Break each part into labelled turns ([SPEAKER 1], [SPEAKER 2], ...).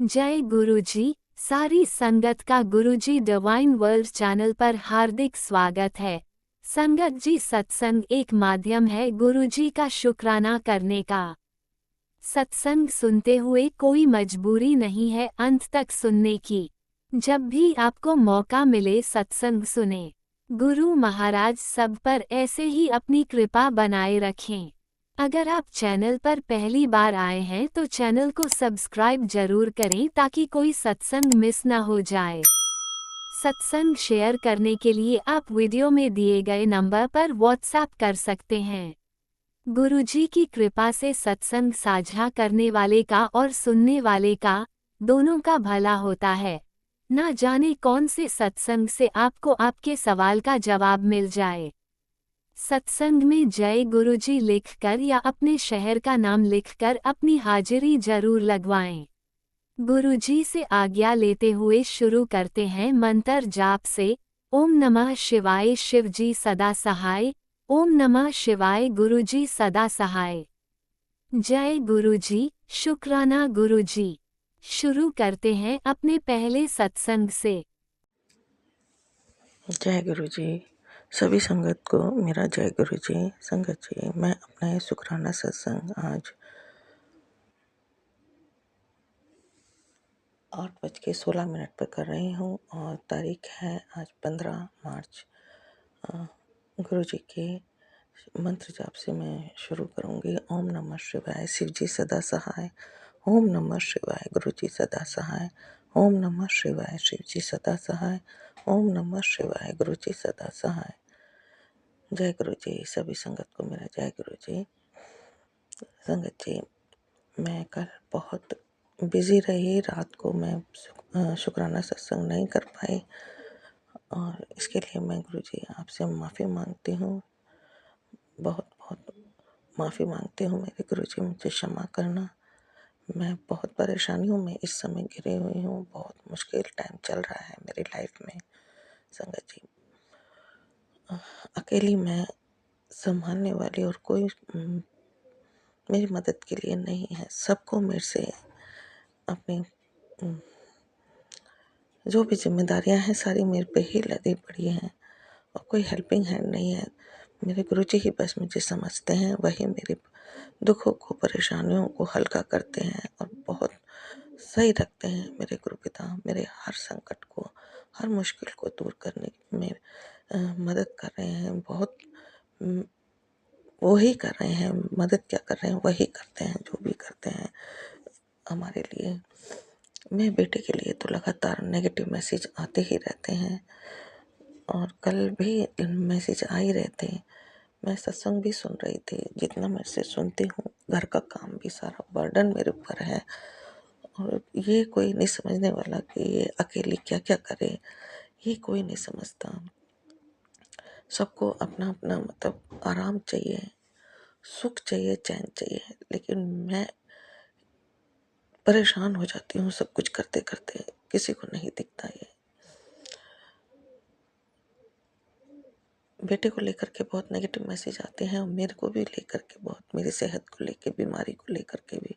[SPEAKER 1] जय गुरुजी। सारी संगत का गुरुजी डिवाइन वर्ल्ड चैनल पर हार्दिक स्वागत है। संगत जी, सत्संग एक माध्यम है गुरुजी का शुक्राना करने का। सत्संग सुनते हुए कोई मजबूरी नहीं है अंत तक सुनने की। जब भी आपको मौका मिले सत्संग सुने। गुरु महाराज सब पर ऐसे ही अपनी कृपा बनाए रखें। अगर आप चैनल पर पहली बार आए हैं तो चैनल को सब्सक्राइब जरूर करें ताकि कोई सत्संग मिस ना हो जाए। सत्संग शेयर करने के लिए आप वीडियो में दिए गए नंबर पर व्हाट्सएप कर सकते हैं। गुरुजी की कृपा से सत्संग साझा करने वाले का और सुनने वाले का, दोनों का भला होता है। ना जाने कौन से सत्संग से आपको आपके सवाल का जवाब मिल जाए। सत्संग में जय गुरुजी लिखकर या अपने शहर का नाम लिखकर अपनी हाजिरी जरूर लगवाएं। गुरुजी से आज्ञा लेते हुए शुरू करते हैं मंत्र जाप से। ओम नमः शिवाय शिवजी सदा सहाय। ओम नमः शिवाय गुरुजी सदा सहाय। जय गुरुजी, शुक्राना गुरुजी। शुरू करते हैं अपने पहले सत्संग से।
[SPEAKER 2] जय गुरु जी। सभी संगत को मेरा जय गुरु जी। संगत जी, मैं अपना ये शुक्राना सत्संग आज 8:16 पर कर रही हूँ और तारीख है आज 15 मार्च। गुरु जी के मंत्र जाप से मैं शुरू करूँगी। ओम नमः शिवाय शिव जी सदा सहाय। ओम नमः शिवाय गुरु जी सदा सहाय। ओम नमः शिवाय शिव जी सदा सहाय। ओम नमः शिवाय गुरु जी सदा सहाय। जय गुरु जी। सभी संगत को मेरा जय गुरु जी। संगत जी, मैं कल बहुत बिजी रही। रात को मैं शुक्राना सत्संग नहीं कर पाई और इसके लिए मैं गुरु जी आपसे माफ़ी मांगती हूँ। बहुत बहुत माफ़ी मांगती हूँ मेरे गुरु जी, मुझे क्षमा करना। मैं बहुत परेशानियों में इस समय घिरी हुई हूँ। बहुत मुश्किल टाइम चल रहा है मेरी लाइफ में। संगत जी, अकेली मैं संभालने वाली और कोई मेरी मदद के लिए नहीं है। सबको मेरे से अपनी जो भी जिम्मेदारियां हैं सारी मेरे पे ही लदी पड़ी हैं और कोई हेल्पिंग हैंड नहीं है। मेरे गुरुजी ही बस मुझे समझते हैं, वही मेरे दुखों को परेशानियों को हल्का करते हैं और बहुत सही रखते हैं। मेरे गुरु पिता मेरे हर संकट को, हर मुश्किल को दूर करने में मदद कर रहे हैं। बहुत वो ही कर रहे हैं, मदद क्या कर रहे हैं, वही करते हैं जो भी करते हैं हमारे लिए। मेरे बेटे के लिए तो लगातार नेगेटिव मैसेज आते ही रहते हैं और कल भी मैसेज आ ही रहे थे। मैं सत्संग भी सुन रही थी। जितना मैं से सुनती हूँ, घर का काम भी सारा बर्डन मेरे ऊपर है और ये कोई नहीं समझने वाला कि ये अकेली क्या क्या करे। ये कोई नहीं समझता। सबको अपना अपना मतलब आराम चाहिए, सुख चाहिए, चैन चाहिए, लेकिन मैं परेशान हो जाती हूँ सब कुछ करते करते। किसी को नहीं दिखता ये। बेटे को लेकर के बहुत नेगेटिव मैसेज आते हैं और मेरे को भी लेकर के बहुत, मेरी सेहत को लेकर, बीमारी को लेकर के भी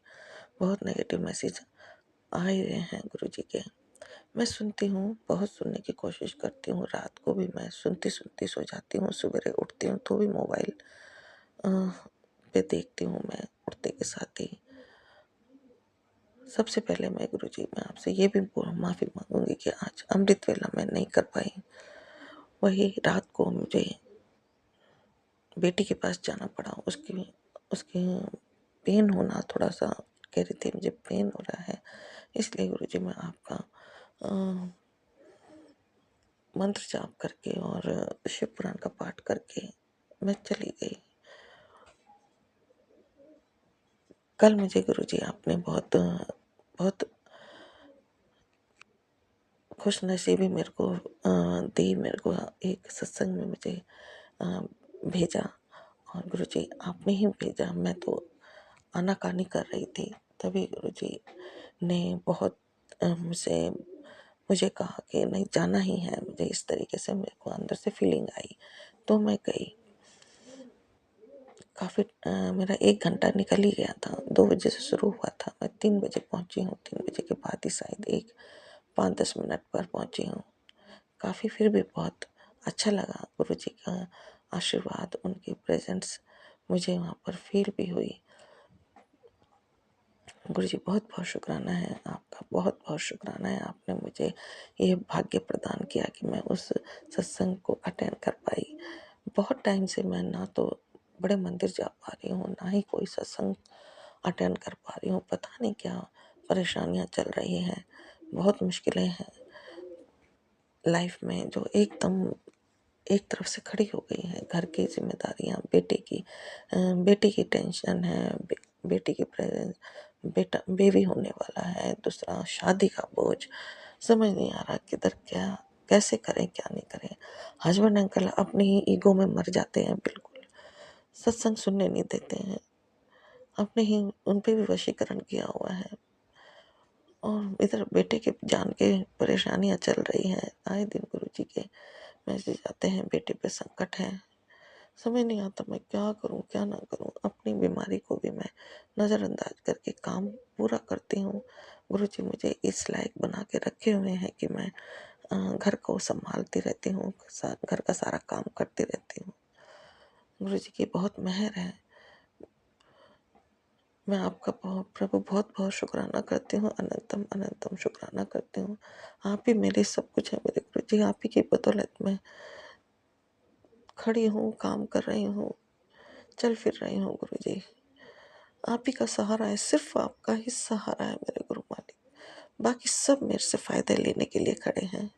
[SPEAKER 2] बहुत नेगेटिव मैसेज आ ही रहे हैं गुरु जी के। मैं सुनती हूँ, बहुत सुनने की कोशिश करती हूँ। रात को भी मैं सुनती सुनती सो जाती हूँ। सवेरे उठती हूँ तो भी मोबाइल पे देखती हूँ मैं उठते के साथ ही। सबसे पहले मैं गुरु जी, मैं आपसे ये भी माफ़ी मांगूंगी कि आज अमृत वेला मैं नहीं कर पाई। वही रात को मुझे बेटी के पास जाना पड़ा। उसकी उसकी पेन होना, थोड़ा सा कह रही थी मुझे पेन हो रहा है, इसलिए गुरु जी मैं आपका मंत्र जाप करके और शिव पुराण का पाठ करके मैं चली गई। कल मुझे गुरु जी आपने बहुत बहुत खुश नसीबी मेरे को दी। मेरे को एक सत्संग में मुझे भेजा और गुरु जी आपने ही भेजा। मैं तो आनाकानी कर रही थी, तभी गुरु जी ने बहुत मुझे कहा कि नहीं जाना ही है। मुझे इस तरीके से मेरे को अंदर से फीलिंग आई तो मैं गई। काफ़ी मेरा 1 घंटा निकल ही गया था। 2 बजे से शुरू हुआ था, मैं 3 बजे पहुँची हूँ, 3 बजे के बाद ही शायद 1 5-10 मिनट पर पहुँची हूँ। काफ़ी फिर भी बहुत अच्छा लगा, गुरुजी का आशीर्वाद, उनकी प्रेज़ेंस मुझे वहाँ पर फ़ील भी हुई। गुरुजी बहुत-बहुत शुक्राना है आपका, बहुत-बहुत शुक्राना है, आपने मुझे ये भाग्य प्रदान किया कि मैं उस सत्संग को अटेंड कर पाई। बहुत टाइम से मैं ना तो बड़े मंदिर जा पा रही हूँ, ना ही कोई सत्संग अटेंड कर पा रही हूँ। पता नहीं क्या परेशानियाँ चल रही हैं, बहुत मुश्किलें हैं लाइफ में जो एकदम एक तरफ से खड़ी हो गई हैं। घर की ज़िम्मेदारियाँ, बेटे की टेंशन है, बेटी की प्रेज़ेंस, बेबी होने वाला है, दूसरा शादी का बोझ, समझ नहीं आ रहा किधर क्या कैसे करें, क्या नहीं करें। हस्बैंड अंकल अपनी ही ईगो में मर जाते हैं बिल्कुल, सत्संग सुनने नहीं देते हैं, अपने ही उन पे भी वशीकरण किया हुआ है। और इधर बेटे के जान के परेशानियाँ चल रही हैं, आए दिन गुरुजी के मैसेज आते हैं, बेटे पे संकट है। समझ नहीं आता मैं क्या करूं क्या ना करूं। अपनी बीमारी को भी मैं नज़रअंदाज करके काम पूरा करती हूँ। गुरुजी मुझे इस लायक बना के रखे हुए हैं कि मैं घर को संभालती रहती हूँ, घर का सारा काम करती रहती हूँ। गुरुजी की बहुत मेहर है। मैं आपका प्रभु बहुत बहुत शुक्राना करती हूँ, अनंतम अनंतम शुक्राना करती हूँ। आप ही मेरे सब कुछ है मेरे गुरुजी, आप ही की बदौलत में खड़ी हूँ, काम कर रही हूँ, चल फिर रही हूँ। गुरुजी आप ही का सहारा है, सिर्फ आपका ही सहारा है मेरे गुरु मालिक। बाकी सब मेरे से फायदे लेने के लिए खड़े हैं।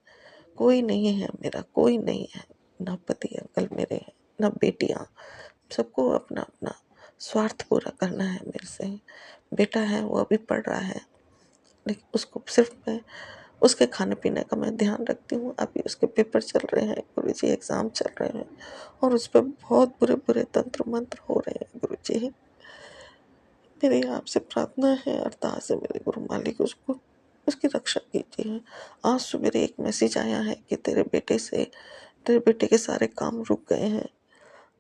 [SPEAKER 2] कोई नहीं है मेरा, कोई नहीं है, ना पति अंकल मेरे हैं, ना बेटियां। सबको अपना अपना स्वार्थ पूरा करना है मेरे से। बेटा है वो अभी पढ़ रहा है, लेकिन उसको सिर्फ मैं उसके खाने पीने का मैं ध्यान रखती हूँ। अभी उसके पेपर चल रहे हैं गुरुजी, एग्जाम चल रहे हैं और उस पर बहुत बुरे बुरे तंत्र मंत्र हो रहे हैं गुरुजी। मेरी आपसे प्रार्थना है, अरदास है मेरे गुरु मालिक, उसको उसकी रक्षा कीजिए। आज सवेरे एक मैसेज आया है कि तेरे बेटे के सारे काम रुक गए हैं।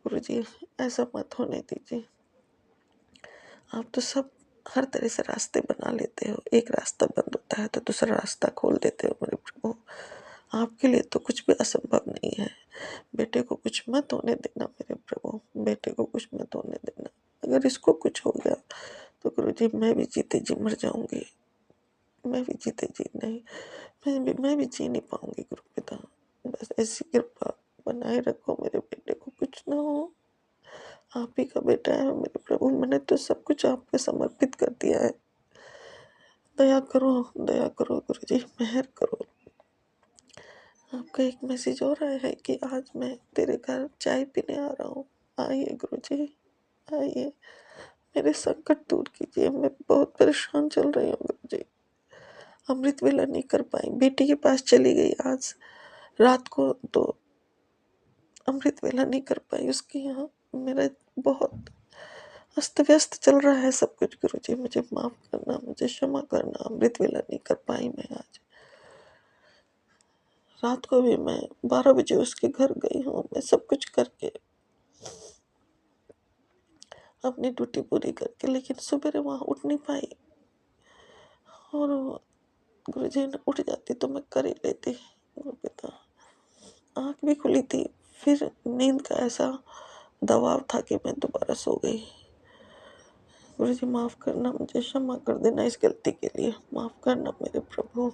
[SPEAKER 2] गुरुजी ऐसा मत होने दीजिए। आप तो सब हर तरह से रास्ते बना लेते हो, एक रास्ता बंद होता है तो दूसरा रास्ता खोल देते हो मेरे प्रभु। आपके लिए तो कुछ भी असंभव नहीं है। बेटे को कुछ मत होने देना मेरे प्रभु, बेटे को कुछ मत होने देना। अगर इसको कुछ हो गया तो गुरुजी मैं भी जीते जी मर जाऊंगी, मैं भी जीते जी नहीं, मैं भी जी नहीं पाऊंगी गुरु पिता। बस ऐसी कृपा बनाए रखो, मेरे बेटे को कुछ ना हो। आप ही का बेटा है मेरे प्रभु, मैंने तो सब कुछ आप पे समर्पित कर दिया है। दया करो गुरुजी, मेहर करो। आपका एक मैसेज और आया है कि आज मैं तेरे घर चाय पीने आ रहा हूँ। आइए गुरुजी, आइए, मेरे संकट दूर कीजिए। मैं बहुत परेशान चल रही हूँ गुरुजी। अमृत वेला नहीं कर पाई, बेटी के पास चली गई आज रात को, तो अमृत वेला नहीं कर पाई उसके यहाँ। मेरा बहुत अस्त व्यस्त चल रहा है सब कुछ गुरुजी, मुझे माफ करना, मुझे क्षमा करना। अमृत वेला नहीं कर पाई मैं आज। रात को भी मैं 12 बजे उसके घर गई हूँ, मैं सब कुछ करके अपनी ड्यूटी पूरी करके, लेकिन सुबह वहाँ उठ नहीं पाई। और गुरुजी ने उठ जाती तो मैं कर ही लेती। गुरु पिता आँख भी खुली थी, फिर नींद का ऐसा दबाव था कि मैं दोबारा सो गई। गुरुजी माफ़ करना, मुझे क्षमा कर देना इस गलती के लिए, माफ़ करना मेरे प्रभु।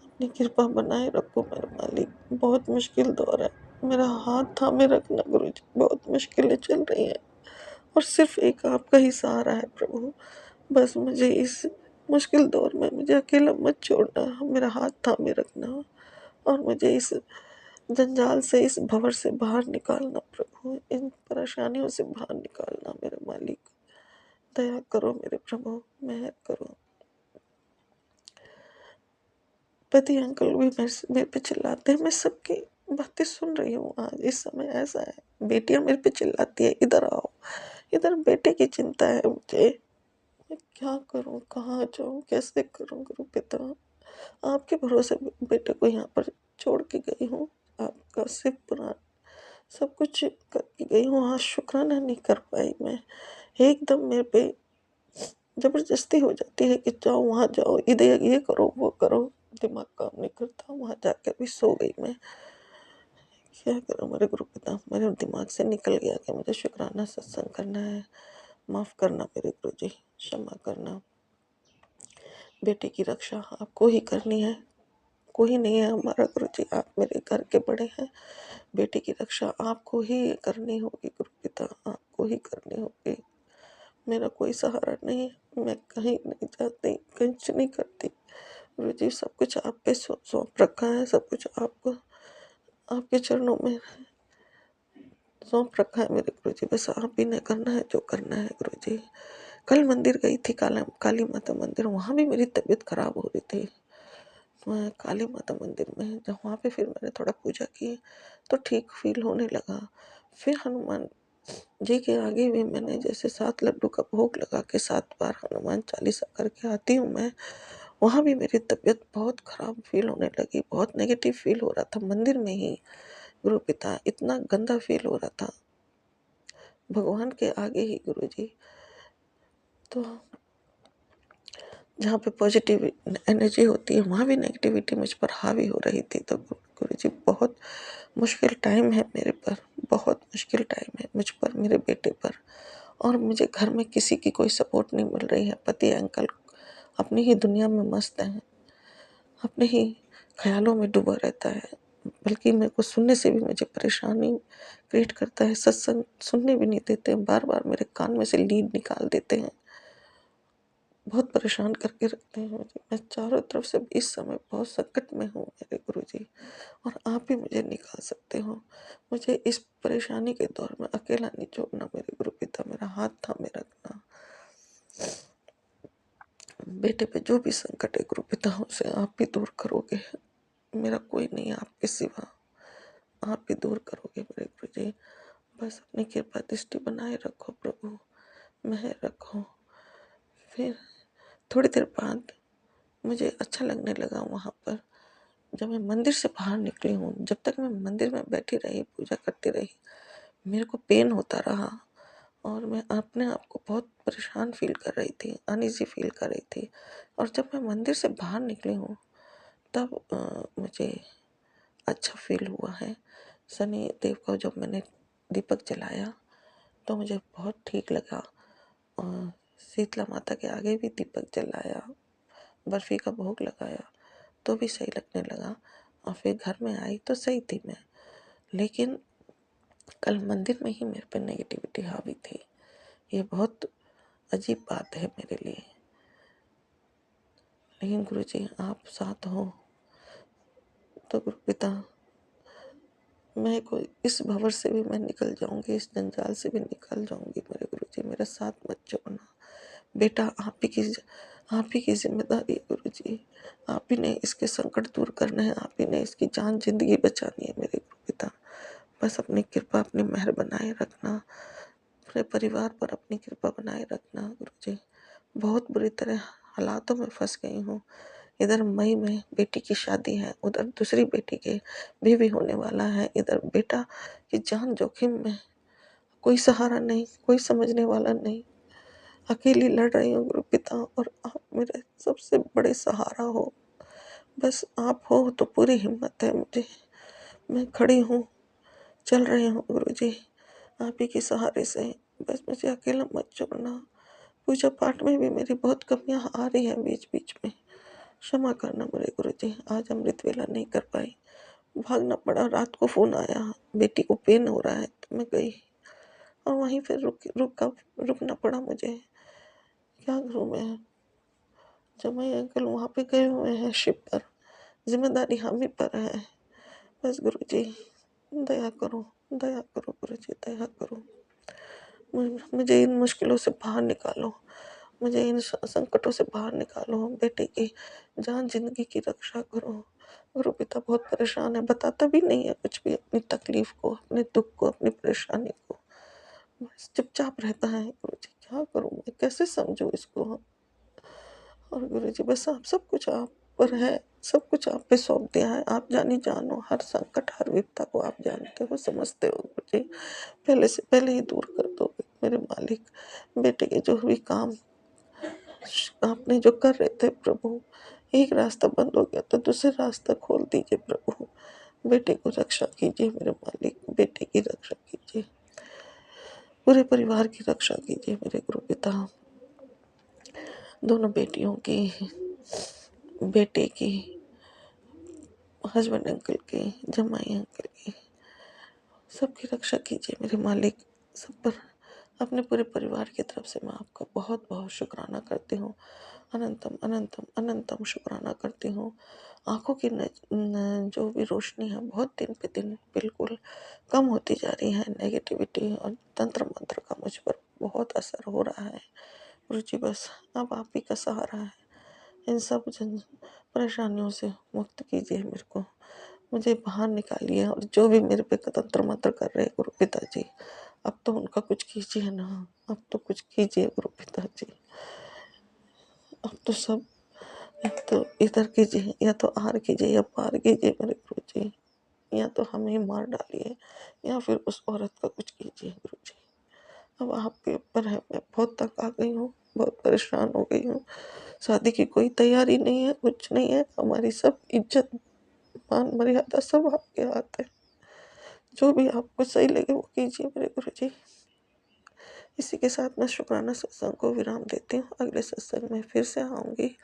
[SPEAKER 2] अपनी कृपा बनाए रखो मेरे मालिक। बहुत मुश्किल दौर है, मेरा हाथ थामे रखना गुरुजी, बहुत मुश्किलें चल रही हैं और सिर्फ एक आपका ही सहारा है प्रभु। बस मुझे इस मुश्किल दौर में मुझे अकेला मत छोड़ना, मेरा हाथ थामे रखना और मुझे इस जंजाल से, इस भंवर से बाहर निकालना प्रभु, इन परेशानियों से बाहर निकालना मेरे मालिक। दया करो मेरे प्रभु, मेहर करो। पति अंकल भी मेरे पे चिल्लाते हैं, मैं सबकी बातें सुन रही हूँ। आज इस समय ऐसा है, बेटियां मेरे पे चिल्लाती है, इधर आओ, इधर बेटे की चिंता है मुझे। मैं क्या करूँ, कहाँ जाऊँ, कैसे करूँ गुरु पिता। आपके भरोसे बेटे को यहाँ पर छोड़ के गई हूँ। आपका सिर्फ पुराण सब कुछ करके गई हूँ, आज शुक्राना नहीं कर पाई मैं। एकदम मेरे पे ज़बरदस्ती हो जाती है कि जाओ वहाँ जाओ, इधर ये करो, वो करो, दिमाग काम नहीं करता। वहाँ जाकर भी सो गई मैं। क्या करूँ मेरे गुरु पिता, मेरे दिमाग से निकल गया कि मुझे शुक्राना सत्संग करना है। माफ़ करना मेरे गुरुजी, क्षमा करना। बेटे की रक्षा आपको ही करनी है, कोई नहीं है हमारा गुरुजी, आप मेरे घर के बड़े हैं। बेटे की रक्षा आपको ही करनी होगी गुरु पिता, आपको ही करनी होगी। मेरा कोई सहारा नहीं है, मैं कहीं नहीं जाती, कुछ नहीं करती। गुरुजी सब कुछ आप पे सौंप रखा है, सब कुछ आपको, आपके चरणों में सौंप रखा है मेरे गुरुजी। बस आप ही ने करना है जो करना है गुरुजी। कल मंदिर गई थी, काली माता मंदिर, वहाँ भी मेरी तबीयत खराब हो रही थी। मैं काली माता मंदिर में जब वहाँ पे फिर मैंने थोड़ा पूजा की तो ठीक फील होने लगा। फिर हनुमान जी के आगे भी मैंने जैसे 7 लड्डू का भोग लगा के 7 बार हनुमान चालीसा करके आती हूँ मैं। वहाँ भी मेरी तबीयत बहुत खराब फील होने लगी, बहुत नेगेटिव फील हो रहा था मंदिर में ही। गुरु पिता इतना गंदा फील हो रहा था भगवान के आगे ही गुरुजी। तो जहाँ पे पॉजिटिव एनर्जी होती है वहाँ भी नेगेटिविटी मुझ पर हावी हो रही थी। तो गुरुजी बहुत मुश्किल टाइम है मेरे पर, बहुत मुश्किल टाइम है मुझ पर, मेरे बेटे पर। और मुझे घर में किसी की कोई सपोर्ट नहीं मिल रही है। पति अंकल अपनी ही दुनिया में मस्त हैं, अपने ही ख्यालों में डूबा रहता है। बल्कि मेरे को सुनने से भी मुझे परेशानी क्रिएट करता है, सत्संग सुनने भी नहीं देते, बार बार मेरे कान में से लीड निकाल देते हैं, बहुत परेशान करके रखते हैं मुझे। मैं चारों तरफ से इस समय बहुत संकट में हूँ मेरे गुरुजी, और आप भी मुझे निकाल सकते हो। मुझे इस परेशानी के दौर में अकेला नहीं छोड़ना मेरे गुरु पिता, मेरा हाथ थामे रखना। बेटे पे जो भी संकट है गुरु पिता उसे आप भी दूर करोगे, मेरा कोई नहीं है आपके सिवा, आप भी दूर करोगे मेरे गुरुजी। बस अपनी कृपा दृष्टि बनाए रखो प्रभु, मेहर रखो। फिर थोड़ी देर बाद मुझे अच्छा लगने लगा वहाँ पर। जब मैं मंदिर से बाहर निकली हूँ, जब तक मैं मंदिर में बैठी रही, पूजा करती रही, मेरे को पेन होता रहा और मैं अपने आप को बहुत परेशान फील कर रही थी, अनईजी फील कर रही थी। और जब मैं मंदिर से बाहर निकली हूँ तब मुझे अच्छा फील हुआ है। शनि देव को जब मैंने दीपक जलाया तो मुझे बहुत ठीक लगा, और शीतला माता के आगे भी दीपक जलाया, बर्फ़ी का भोग लगाया तो भी सही लगने लगा। और फिर घर में आई तो सही थी मैं, लेकिन कल मंदिर में ही मेरे पे नेगेटिविटी हावी थी। ये बहुत अजीब बात है मेरे लिए। लेकिन गुरुजी आप साथ हो तो गुरु पिता, मैं कोई इस भंवर से भी मैं निकल जाऊंगी, इस जंजाल से भी निकल जाऊंगी मेरे गुरुजी, मेरा साथ मत छोड़ना। बेटा आप ही की जिम्मेदारी है गुरुजी, आप ही ने इसके संकट दूर करना है, आप ही ने इसकी जान जिंदगी बचानी है मेरे गुरु पिता। बस अपनी कृपा, अपनी मेहर बनाए रखना, अपने परिवार पर अपनी कृपा बनाए रखना गुरुजी। बहुत बुरी तरह हालातों में फंस गई हूँ। इधर मई में बेटी की शादी है, उधर दूसरी बेटी के बेबी होने वाला है, इधर बेटा की जान जोखिम में, कोई सहारा नहीं, कोई समझने वाला नहीं, अकेली लड़ रही हूँ गुरु पिता, और आप मेरे सबसे बड़े सहारा हो। बस आप हो तो पूरी हिम्मत है मुझे, मैं खड़ी हूँ, चल रही हूँ गुरुजी, आप ही के सहारे से। बस मुझे अकेला मत छोड़ना। पूजा पाठ में भी मेरी बहुत कमियां आ रही हैं बीच बीच में, क्षमा करना मेरे गुरुजी। आज अमृत वेला नहीं कर पाई, भागना पड़ा। रात को फ़ोन आया, बेटी को पेन हो रहा है तो मैं गई, और वहीं फिर रुकना पड़ा मुझे। क्या करूँ मैं, जमाई अंकल वहाँ पे गए हुए हैं शिप पर, जिम्मेदारी हम ही पर है। बस गुरुजी दया करो, दया करो गुरुजी, दया करो। मुझे इन मुश्किलों से बाहर निकालो, मुझे इन संकटों से बाहर निकालो। बेटे की जान जिंदगी की रक्षा करो। गुरु पिता बहुत परेशान है, बताता भी नहीं है कुछ भी, अपनी तकलीफ को, अपने दुख को, अपनी परेशानी को, बस चुपचाप रहता है। गुरुजी क्या करूँ मैं, कैसे समझूं इसको। और गुरुजी बस आप सब कुछ आप पर है, सब कुछ आप पे सौंप दिया है। आप जानी जान हो, हर संकट, हर विपदा को आप जानते हो, समझते हो गुरुजी। पहले से पहले ही दूर कर दोगे मेरे मालिक। बेटे के जो भी काम आपने जो कर रहे थे प्रभु, एक रास्ता बंद हो गया तो दूसरा रास्ता खोल दीजिए प्रभु। बेटे को रक्षा कीजिए मेरे मालिक, बेटे की रक्षा कीजिए, पूरे परिवार की रक्षा कीजिए मेरे गुरु पिता। दोनों बेटियों की, बेटे की, हस्बैंड अंकल की, जमाई अंकल की, सबकी रक्षा कीजिए मेरे मालिक। सब पर अपने पूरे परिवार की तरफ से मैं आपका बहुत बहुत शुक्राना करती हूँ। अनंतम अनंतम अनंतम शुक्राना करती हूँ। आंखों की जो भी रोशनी है बहुत दिन पे दिन बिल्कुल कम होती जा रही है। नेगेटिविटी और तंत्र मंत्र का मुझ पर बहुत असर हो रहा है गुरु जी। बस अब आप ही का सहारा है। इन सब परेशानियों से मुक्त कीजिए मेरे को, मुझे बाहर निकालिए। और जो भी मेरे पे तंत्र मंत्र कर रहे हैं गुरु पिताजी, अब तो उनका कुछ कीजिए ना, अब तो कुछ कीजिए गुरु पिताजी। अब तो सब, एक तो इधर कीजिए, या तो आर कीजिए या पार कीजिए मेरे गुरु जी। या तो हमें मार डालिए या फिर उस औरत का कुछ कीजिए गुरु जी। अब आपके ऊपर है। मैं बहुत तंग आ गई हूँ, बहुत परेशान हो गई हूँ। शादी की कोई तैयारी नहीं है, कुछ नहीं है। हमारी सब इज्जत, मान मर्यादा सब आपके हाथ है। जो भी आपको सही लगे वो कीजिए मेरे गुरु जी। इसी के साथ मैं शुक्राना सत्संग को विराम देती हूँ। अगले सत्संग में फिर से आऊंगी।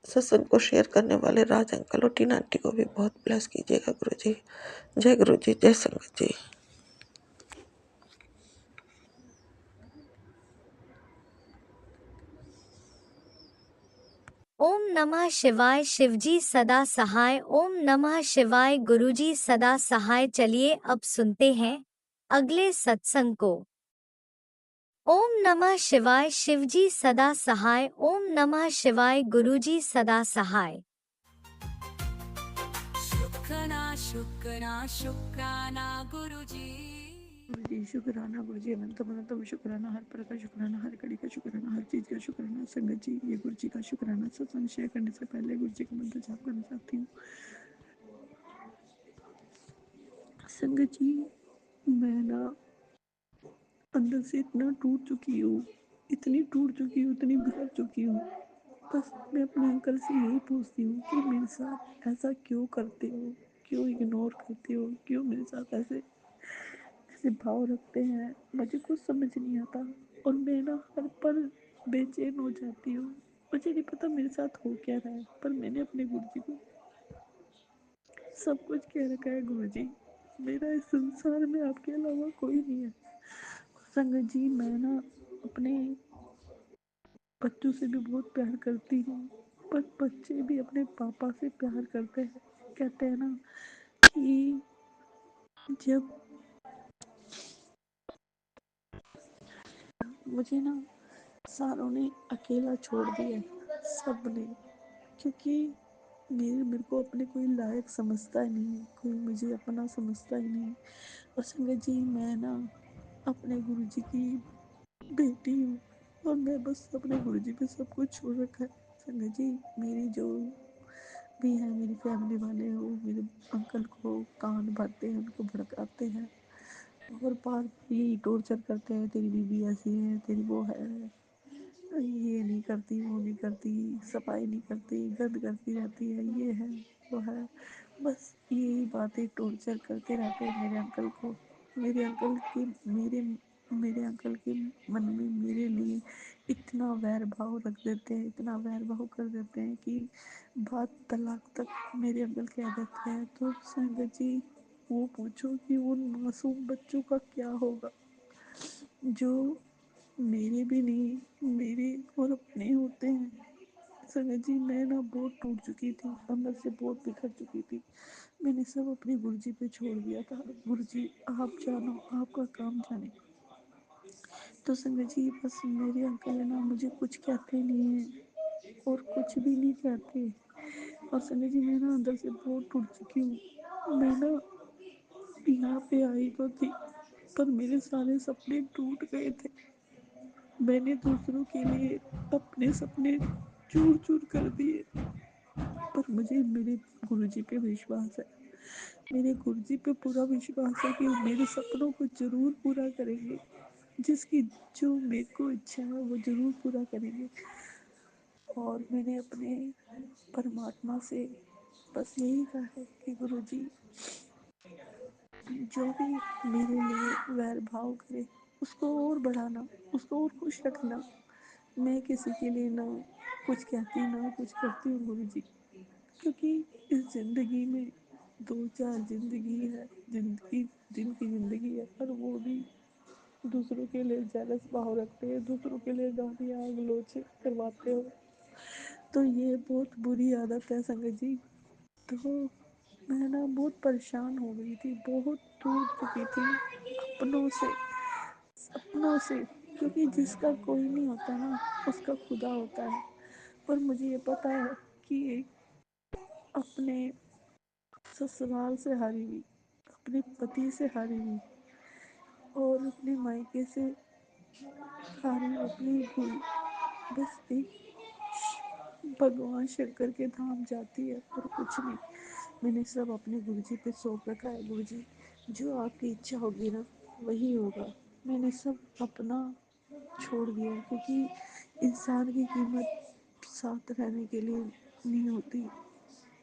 [SPEAKER 2] सत्संग को शेयर करने वाले राज अंकल और टीना आंटी को भी बहुत ब्लेस कीजिएगा गुरु जी। जय गुरु जी, जय संगत जी।
[SPEAKER 1] ओम नमः शिवाय। शिवजी सदा सहाय। ओम नमः शिवाय। गुरुजी सदा सहाय। चलिए अब सुनते हैं अगले सत्संग को। ओम नमः शिवाय। शिवजी सदा सहाय। ओम नमः शिवाय। गुरुजी सदा सहाय।
[SPEAKER 3] शुक्राना शुक्राना शुक्राना गुरुजी।
[SPEAKER 4] गुरुजी शुक्राना, गुरुजी अनंतम अनंतम शुक्राना, हर पल का शुक्राना, हर घड़ी का शुक्राना, हर चीज का शुक्राना। संगत जी, ये गुरुजी का शुक्राना सत्संग शेयर करने से पहले गुरुजी का मंत्र जाप करना चाहती हूँ। संगत जी, मैं ना अंदर से इतना टूट चुकी हूँ, इतनी टूट चुकी हूँ, इतनी बिखर चुकी हूँ। बस मैं अपने अंकल से यही पूछती हूँ कि मेरे साथ ऐसा क्यों करते हो, क्यों इग्नोर करते हो, क्यों मेरे साथ ऐसे ऐसे भाव रखते हैं। मुझे कुछ समझ नहीं आता और मैं ना हर पल बेचैन हो जाती हूँ। मुझे नहीं पता मेरे साथ हो क्या रहा है, पर मैंने अपने गुरुजी को सब कुछ कह रखा है। गुरुजी, मेरा इस संसार में आपके अलावा कोई नहीं है। संगत जी, मैं ना अपने बच्चों से भी बहुत प्यार करती हूँ, पर बच्चे भी अपने पापा से प्यार करते हैं। कहते हैं ना कि जब मुझे ना सारों ने अकेला छोड़ दिया, सब ने, क्योंकि मेरे को अपने कोई लायक समझता ही नहीं, कोई मुझे अपना समझता ही नहीं। और संगत जी, मैं ना अपने गुरुजी की बेटी हूँ और मैं बस अपने गुरुजी पे सब कुछ छोड़ रखा है। संगत जी, मेरी जो भी है, मेरी फैमिली वाले हो, मेरे अंकल को कान भरते हैं, उनको भड़काते हैं और बार यही टॉर्चर करते हैं, तेरी बीबी ऐसी है, तेरी वो है, ये नहीं करती, वो नहीं करती, सफाई नहीं करती, गंद करती रहती है, ये है, वो है। बस यही बातें टॉर्चर करते रहते हैं मेरे अंकल को। मेरे अंकल की मेरे मेरे अंकल के मन में मेरे लिए इतना वैर भाव रख देते हैं, इतना वैर भाव कर देते हैं कि बात तलाक तक मेरे अंकल कह देते हैं। तो संगत जी, वो पूछो कि उन मासूम बच्चों का क्या होगा जो मेरे भी नहीं, मेरे और अपने होते हैं। संगत जी, मैं ना बहुत टूट चुकी थी, अंदर से बहुत बिखर चुकी थी। मैंने सब अपने गुरुजी पे छोड़ दिया था। गुरुजी, आप जानो, आपका काम जाने। तो संगत जी, बस मेरे अंकल है ना, मुझे कुछ कहते नहीं है और कुछ भी नहीं कहते। और संगत जी, मैं ना अंदर से बहुत टूट चुकी हूँ। मैं ना यहाँ पे आई तो थी, पर मेरे सारे सपने टूट गए थे। मैंने दूसरों के लिए अपने सपने चूर चूर कर दिए। पर मुझे मेरे गुरुजी पे विश्वास है। मेरे गुरुजी पे पूरा विश्वास है कि वो मेरे सपनों को ज़रूर पूरा करेंगे। जिसकी जो मेरे को इच्छा है वो ज़रूर पूरा करेंगे। और मैंने अपने परमात्मा से बस यही कहा है कि गुरुजी जो भी मेरे लिए वैर भाव करे उसको और बढ़ाना, उसको और खुश रखना। मैं किसी के लिए ना कुछ कहती ना कुछ करती हूँ गुरुजी, क्योंकि इस ज़िंदगी में दो चार ज़िंदगी है, ज़िंदगी दिन की ज़िंदगी है, पर वो भी दूसरों के लिए जेलस भाव रखते हैं, दूसरों के लिए गालियाँ गलौज करवाते हो। तो ये बहुत बुरी आदत है संगत जी। तो मैं ना बहुत परेशान हो गई थी, बहुत टूट चुकी थी अपनों से, सपनों से, क्योंकि जिसका कोई नहीं होता ना उसका खुदा होता है। पर मुझे ये पता है कि एक अपने ससुराल से हारी हुई, अपने पति से हारी हुई और अपने मायके से हारी हुई अपनी हुई, बस एक भगवान शंकर के धाम जाती है और कुछ नहीं। मैंने सब अपने गुरुजी पे सौंप रखा है। गुरुजी जो आपकी इच्छा होगी ना वही होगा। मैंने सब अपना छोड़ दिया, क्योंकि इंसान की कीमत साथ रहने के लिए नहीं होती।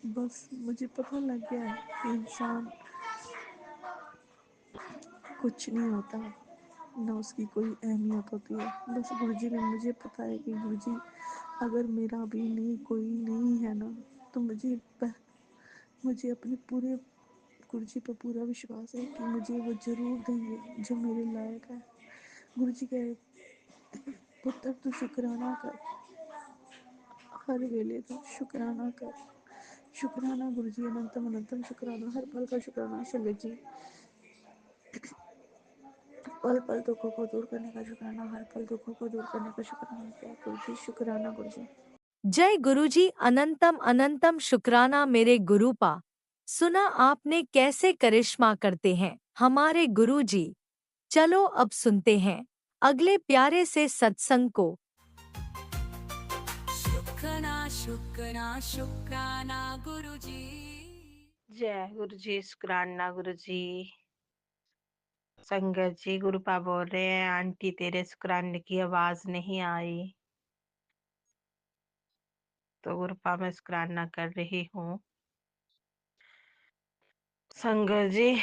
[SPEAKER 4] बस मुझे पता लग गया है कि इंसान कुछ नहीं होता, ना उसकी कोई अहमियत होती है। बस गुरुजी ने मुझे पता है कि गुरुजी अगर मेरा भी नहीं कोई नहीं है ना, तो मुझे अपने पूरे गुरुजी पर पूरा विश्वास है कि मुझे वो ज़रूर देंगे जो मेरे लायक है। गुरुजी कहे पुत्र तू शुक्राना कर, हर वेले तो शुक्राना कर। शुक्राना गुरुजी, अनंतम अनंतम शुक्राना, हर पल का शुक्राना संगत जी। पल पल दुखों को दूर करने का शुक्राना, हर पल दुखों को दूर करने का शुक्राना गुरुजी, शुक्राना गुरुजी।
[SPEAKER 1] जय गुरुजी, अनंतम अनंतम शुक्राना मेरे गुरुपा। सुना आपने कैसे करिश्मा करते हैं हमारे गुरुजी। चलो अब सुनते हैं अगले प्यारे से सत्संग को।
[SPEAKER 3] शुक्राना शुक्राना शुक्राना गुरुजी।
[SPEAKER 5] जय गुरु जी, शुक्राना गुरु जी। संगत जी, गुरुपा बोल रहे हैं, आंटी तेरे शुक्राने की आवाज नहीं आई, तो गुरुपा मैं शुक्राना कर रही हूँ। संगत जी,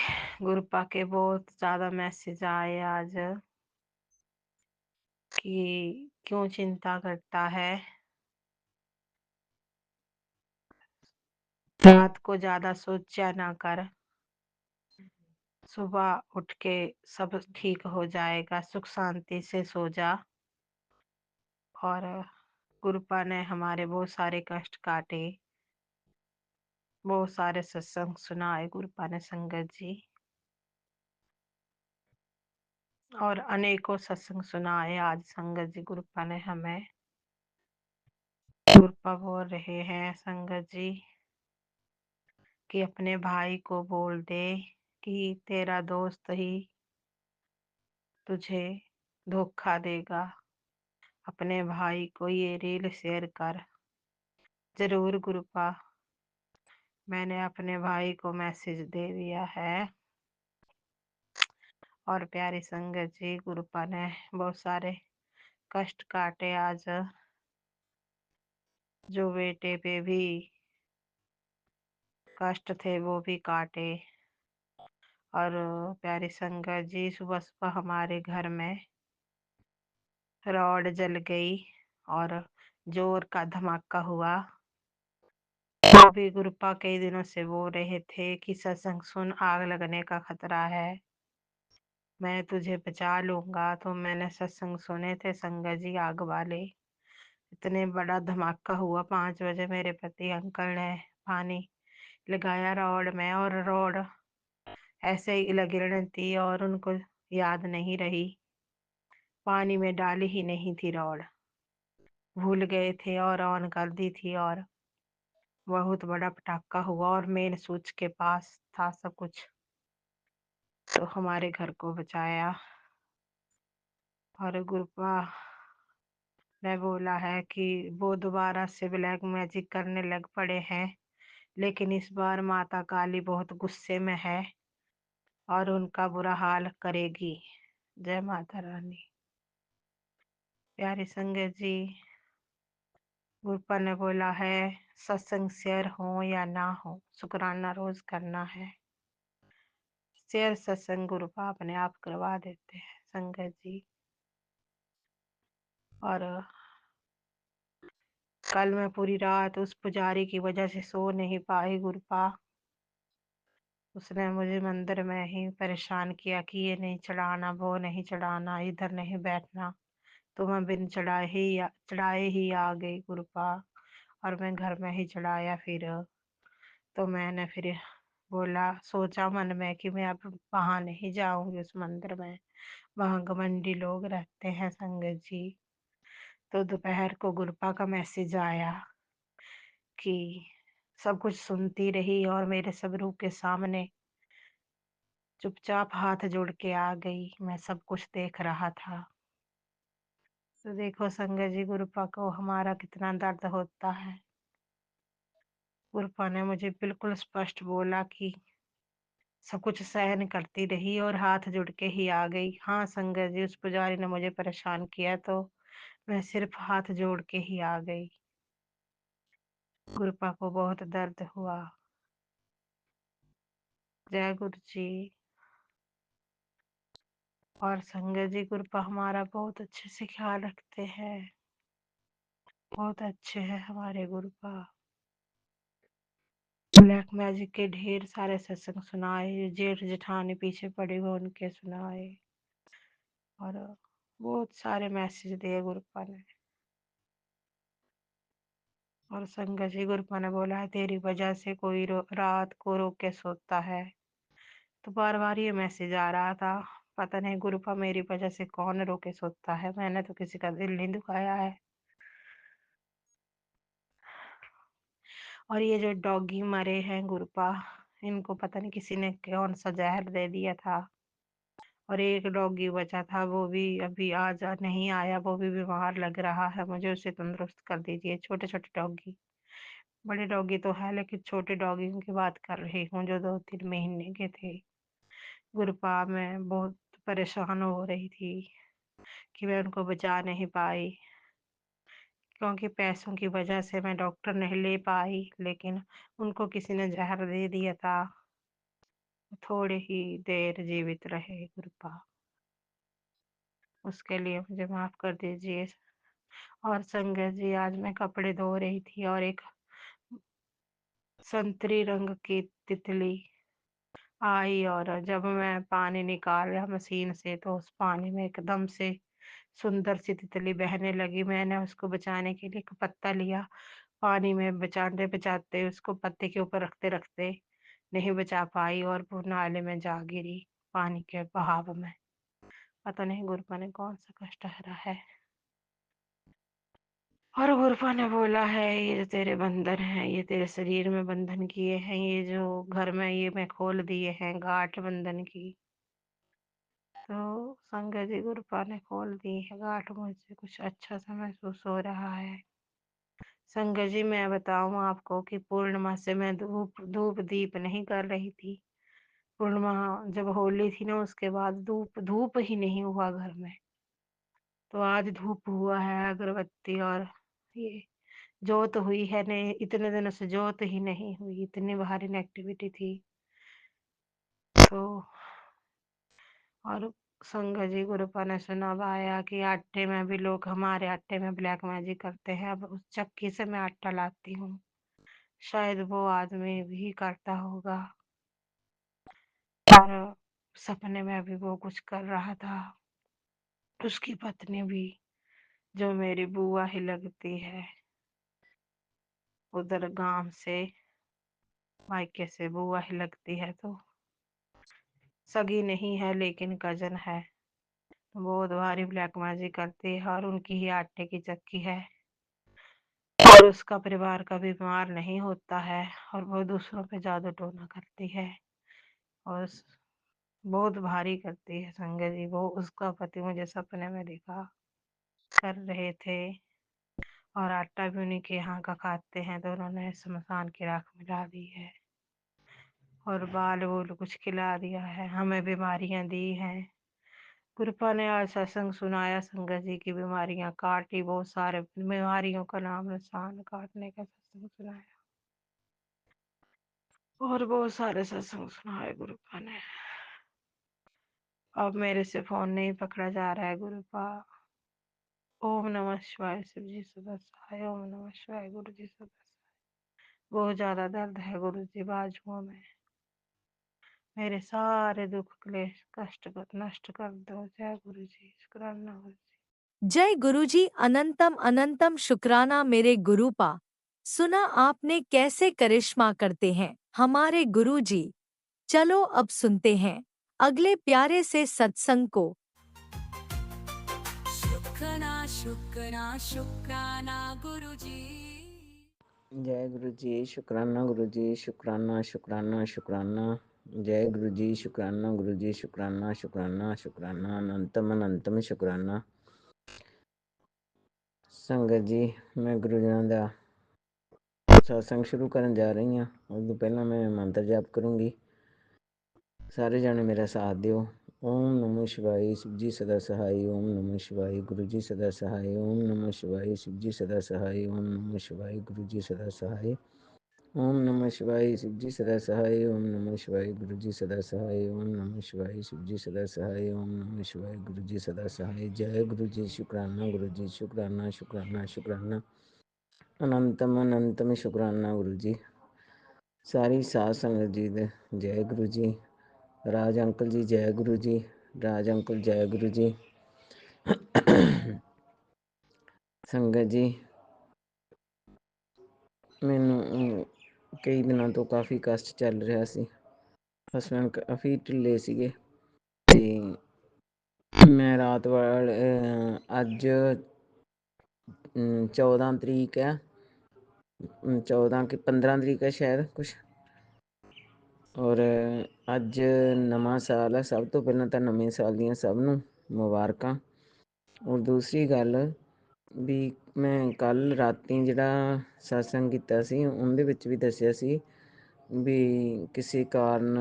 [SPEAKER 5] गुरुपा के बहुत ज्यादा मैसेज आए आज कि क्यों चिंता करता है, रात को ज्यादा सोचा ना कर, सुबह उठ के सब ठीक हो जाएगा, सुख शांति से सो जा। और गुरुपा ने हमारे बहुत सारे कष्ट काटे, बहुत सारे सत्संग सुनाए गुरुपा ने संगत जी, और अनेकों सत्संग सुनाए आज संगत जी गुरुपा ने हमें। गुरुपा बोल रहे हैं संगत जी कि अपने भाई को बोल दे कि तेरा दोस्त ही तुझे धोखा देगा। अपने भाई को ये रील शेयर कर जरूर गुरुपा। मैंने अपने भाई को मैसेज दे दिया है। और प्यारी संगत जी, गुरुपा ने बहुत सारे कष्ट काटे आज, जो बेटे पे भी कष्ट थे वो भी काटे। और प्यारी संगत जी, सुबह सुबह हमारे घर में रॉड जल गई और जोर का धमाका हुआ। वो भी गुरुपा कई दिनों से बोल रहे थे कि सत्संग सुन, आग लगने का खतरा है, मैं तुझे बचा लूंगा। तो मैंने सत्संग सुने थे संगत जी, आग वाले। इतने बड़ा धमाका हुआ, 5 बजे मेरे पति अंकल ने पानी लगाया रॉड में, और रॉड ऐसे ही गिरने थी और उनको याद नहीं रही, पानी में डाली ही नहीं थी रॉड, भूल गए थे और ऑन कर दी थी, और बहुत बड़ा पटाखा हुआ और मेन स्विच के पास था सब कुछ, तो हमारे घर को बचाया। और गुरुपा ने बोला है कि वो दोबारा से ब्लैक मैजिक करने लग पड़े हैं, लेकिन इस बार माता काली बहुत गुस्से में है और उनका बुरा हाल करेगी। जय माता रानी। प्यारी संगत जी, गुरुपा ने बोला है सत्संग शेयर हो या ना हो, शुक्राना रोज करना है। शेयर सत्संग गुरुपा अपने आप करवा देते हैं संगत जी। और कल मैं पूरी रात उस पुजारी की वजह से सो नहीं पाई गुरुपा। उसने मुझे मंदिर में ही परेशान किया कि ये नहीं चढ़ाना, वो नहीं चढ़ाना, इधर नहीं बैठना। तो मैं बिन चढ़ाए ही आ गई गुरुपा, और मैं घर में ही चढ़ाया। फिर तो मैंने फिर बोला, सोचा मन में कि मैं अब वहां नहीं जाऊंगी उस मंदिर में, वहां घमंडी लोग रहते हैं संगत जी। तो दोपहर को गुरुपा का मैसेज आया कि सब कुछ सुनती रही और मेरे सब रूह के सामने चुपचाप हाथ जोड़ के आ गई। मैं सब कुछ देख रहा था। तो देखो संगत जी, गुरुपा को हमारा कितना दर्द होता है। गुरुपा ने मुझे बिल्कुल स्पष्ट बोला कि सब कुछ सहन करती रही और हाथ जुड़ के ही आ गई। हाँ संगत जी, उस पुजारी ने मुझे परेशान किया तो मैं सिर्फ हाथ जोड़ के ही आ गई। गुरुपा को बहुत दर्द हुआ। जय गुरु जी। और संगत जी, गुरुपा हमारा बहुत अच्छे से ख्याल रखते हैं, बहुत अच्छे हैं हमारे गुरुपा। ब्लैक मैजिक के ढेर सारे सत्संग सुनाए, जेठ जेठानी पीछे पड़े हुए उनके सुनाए, और बहुत सारे मैसेज दिए गुरुपा ने। और संगत जी, गुरुपा ने बोला है तेरी वजह से कोई रात को रो के सोता है। तो बार बार ये मैसेज आ रहा था, पता नहीं गुरुपा मेरी वजह से कौन रो के सोता है, मैंने तो किसी का दिल नहीं दुखाया है। और ये जो डॉगी मरे हैं गुरुपा, इनको पता नहीं किसी ने कौन सा जहर दे दिया था। और एक डॉगी बचा था, वो भी अभी आज नहीं आया, वो भी बीमार लग रहा है। मुझे उसे तंदुरुस्त कर दीजिए। छोटे छोटे डॉगी, बड़े डॉगी तो है लेकिन छोटे डॉगियों की बात कर रही हूँ जो 2-3 महीने के थे। गुरुपा में बहुत परेशान हो रही थी कि मैं उनको बचा नहीं पाई, क्योंकि पैसों की वजह से मैं डॉक्टर नहीं ले पाई, लेकिन उनको किसी ने जहर दे दिया था। थोड़े ही देर जीवित रहे गुरुपा, उसके लिए मुझे माफ कर दीजिए। और संगत जी, आज मैं कपड़े धो रही थी और एक संतरी रंग की तितली आई, और जब मैं पानी निकाला मशीन से तो उस पानी में एकदम से सुंदर सी तितली बहने लगी। मैंने उसको बचाने के लिए एक पत्ता लिया, पानी में बचाते बचाते उसको पत्ते के ऊपर रखते रखते नहीं बचा पाई और वो नाले में जा गिरी पानी के बहाव में। पता नहीं गुरुपा ने कौन सा कष्ट हरा है। और गुरुपा ने बोला है ये जो तेरे बंधन हैं, ये तेरे शरीर में बंधन किए हैं, ये जो घर में ये मैं खोल दिए हैं गांठ बंधन की। तो संगत जी, गुरुपा ने खोल दी है गांठ। मुझे कुछ अच्छा सा महसूस हो रहा है। संगत जी, मैं बताऊं आपको कि पूर्णिमा से मैं धूप धूप दीप नहीं कर रही थी। पूर्णिमा जब होली थी ना, उसके बाद धूप धूप ही नहीं हुआ घर में। तो आज धूप हुआ है, अगरबत्ती और ये जोत हुई है। ने इतने दिनों से जोत ही नहीं हुई, इतनी भारी नेगेटिविटी थी। तो और संगत जी, गुरुपा ने सुनावाया कि आटे में भी लोग हमारे आटे में ब्लैक मैजिक करते हैं। अब उस चक्की से मैं आटा लाती हूँ, शायद वो आदमी भी करता होगा। और सपने में भी वो कुछ कर रहा था। उसकी पत्नी भी, जो मेरी बुआ ही लगती है, उधर गांव से, मायके से बुआ ही लगती है, तो सगी नहीं है लेकिन कजन है। तो बहुत भारी ब्लैक मैजिक करती है और उनकी ही आटे की चक्की है। और उसका परिवार कभी बीमार नहीं होता है, और वो दूसरों पे जादू टोना करती है और बहुत भारी करती है संगत जी। वो उसका पति मुझे सपने में दिखा कर रहे थे और आटा भी उन्हीं के यहाँ का खाते हैं, तो उन्होंने शमशान की राख मिला दी है और बाल वूल कुछ खिला दिया है, हमें बीमारियां दी हैं। कृपा ने आज सत्संग सुनाया, संगत जी की बीमारियां काटी, बहुत सारे बीमारियों का नाम निशान काटने का सत्संग सुनाया और बहुत सारे सत्संग सुनाए गुरुपा ने। अब मेरे से फोन नहीं पकड़ा जा रहा है गुरुपा। ओम नमः शिवाय, शिव जी सदा सहाय। ओम नमः शिवाय, गुरु जी सदा सहाय। बहुत ज्यादा दर्द है गुरु जी बाजुओं में, मेरे सारे दुख क्लेश कष्ट को नष्ट कर दो। जय गुरु जी, शुक्राना गुरु जी।
[SPEAKER 1] जय गुरुजी, अनंतम अनंतम शुक्राना मेरे गुरुपा। सुना आपने कैसे करिश्मा करते हैं हमारे गुरुजी। चलो अब सुनते हैं अगले प्यारे से सत्संग को।
[SPEAKER 3] शुक्राना शुक्राना शुक्राना गुरुजी।
[SPEAKER 6] जय गुरु जी, शुक्राना गुरु जी, शुक्राना शुक्राना शुक्राना। जय गुरु जी, शुक्राना गुरु जी, शुक्राना शुक्राना शुक्राना, अनंतम अनंतम शुक्राना। संगत जी, मैं गुरु जी ਦਾ सत्संग शुरू ਕਰਨ ਜਾ ਰਹੀ ਹਾਂ। ਉਸ ਤੋਂ ਪਹਿਲਾਂ ਮੈਂ ਮੰਤਰ ਜਾਪ ਕਰੂੰਗੀ। ਸਾਰੇ ਜਾਣੇ ਮੇਰਾ ਸਾਥ ਦਿਓ। ओम नमः शिवाय, शिव जी सदा सहाय। ओम नमः शिवाय, गुरु जी सदा सहाय। ओम नमः शिवाय, शिव जी सदा सहाय। ओम नमः शिवाय, गुरु जी सदा सहाय। ओम नमः शिवाय, शिव जी सदा सहाय। ओम नमः शिवाय, गुरु जी सदा सहाय। ओम नमः शिवाय, शिव जी सदा सहाय। ओम नमः शिवाय, गुरु जी सदा सहाय। जय गुरु जी, शुक्राना गुरु जी, शुक्राना शुक्राना शुक्राना, अनंतम अनंतम शुक्राना गुरु जी। सारी साध संगत जी दे जय गुरु जी। राज अंकल जी जय गुरु जी। राज अंकल जय गुरु जी। संगत जी, ਮੈਨੂੰ ਕਈ ਦਿਨਾਂ ਤੋਂ ਕਾਫੀ ਕਸ਼ਟ ਚੱਲ ਰਿਹਾ ਸੀ। ਹਸਬੈਂਡ ਕਾਫੀ ਢਿੱਲੇ ਸੀਗੇ ਤੇ ਮੈਂ ਰਾਤ ਵਾਲੇ ਅੱਜ 14 ਤਰੀਕ ਹੈ, 14 ਕਿ 15 ਤਰੀਕ ਹੈ ਸ਼ਾਇਦ ਕੁਛ। ਔਰ ਅੱਜ ਨਵਾਂ ਸਾਲ ਹੈ। ਸਭ ਤੋਂ ਪਹਿਲਾਂ ਤਾਂ ਨਵੇਂ ਸਾਲ ਦੀਆਂ ਸਭ ਨੂੰ ਮੁਬਾਰਕਾਂ। ਔਰ ਦੂਸਰੀ ਗੱਲ ਵੀ ਮੈਂ ਕੱਲ੍ਹ ਰਾਤੀ ਜਿਹੜਾ ਸਤਸੰਗ ਕੀਤਾ ਸੀ ਉਹਦੇ ਵਿੱਚ ਵੀ ਦੱਸਿਆ ਸੀ ਵੀ ਕਿਸੇ ਕਾਰਨ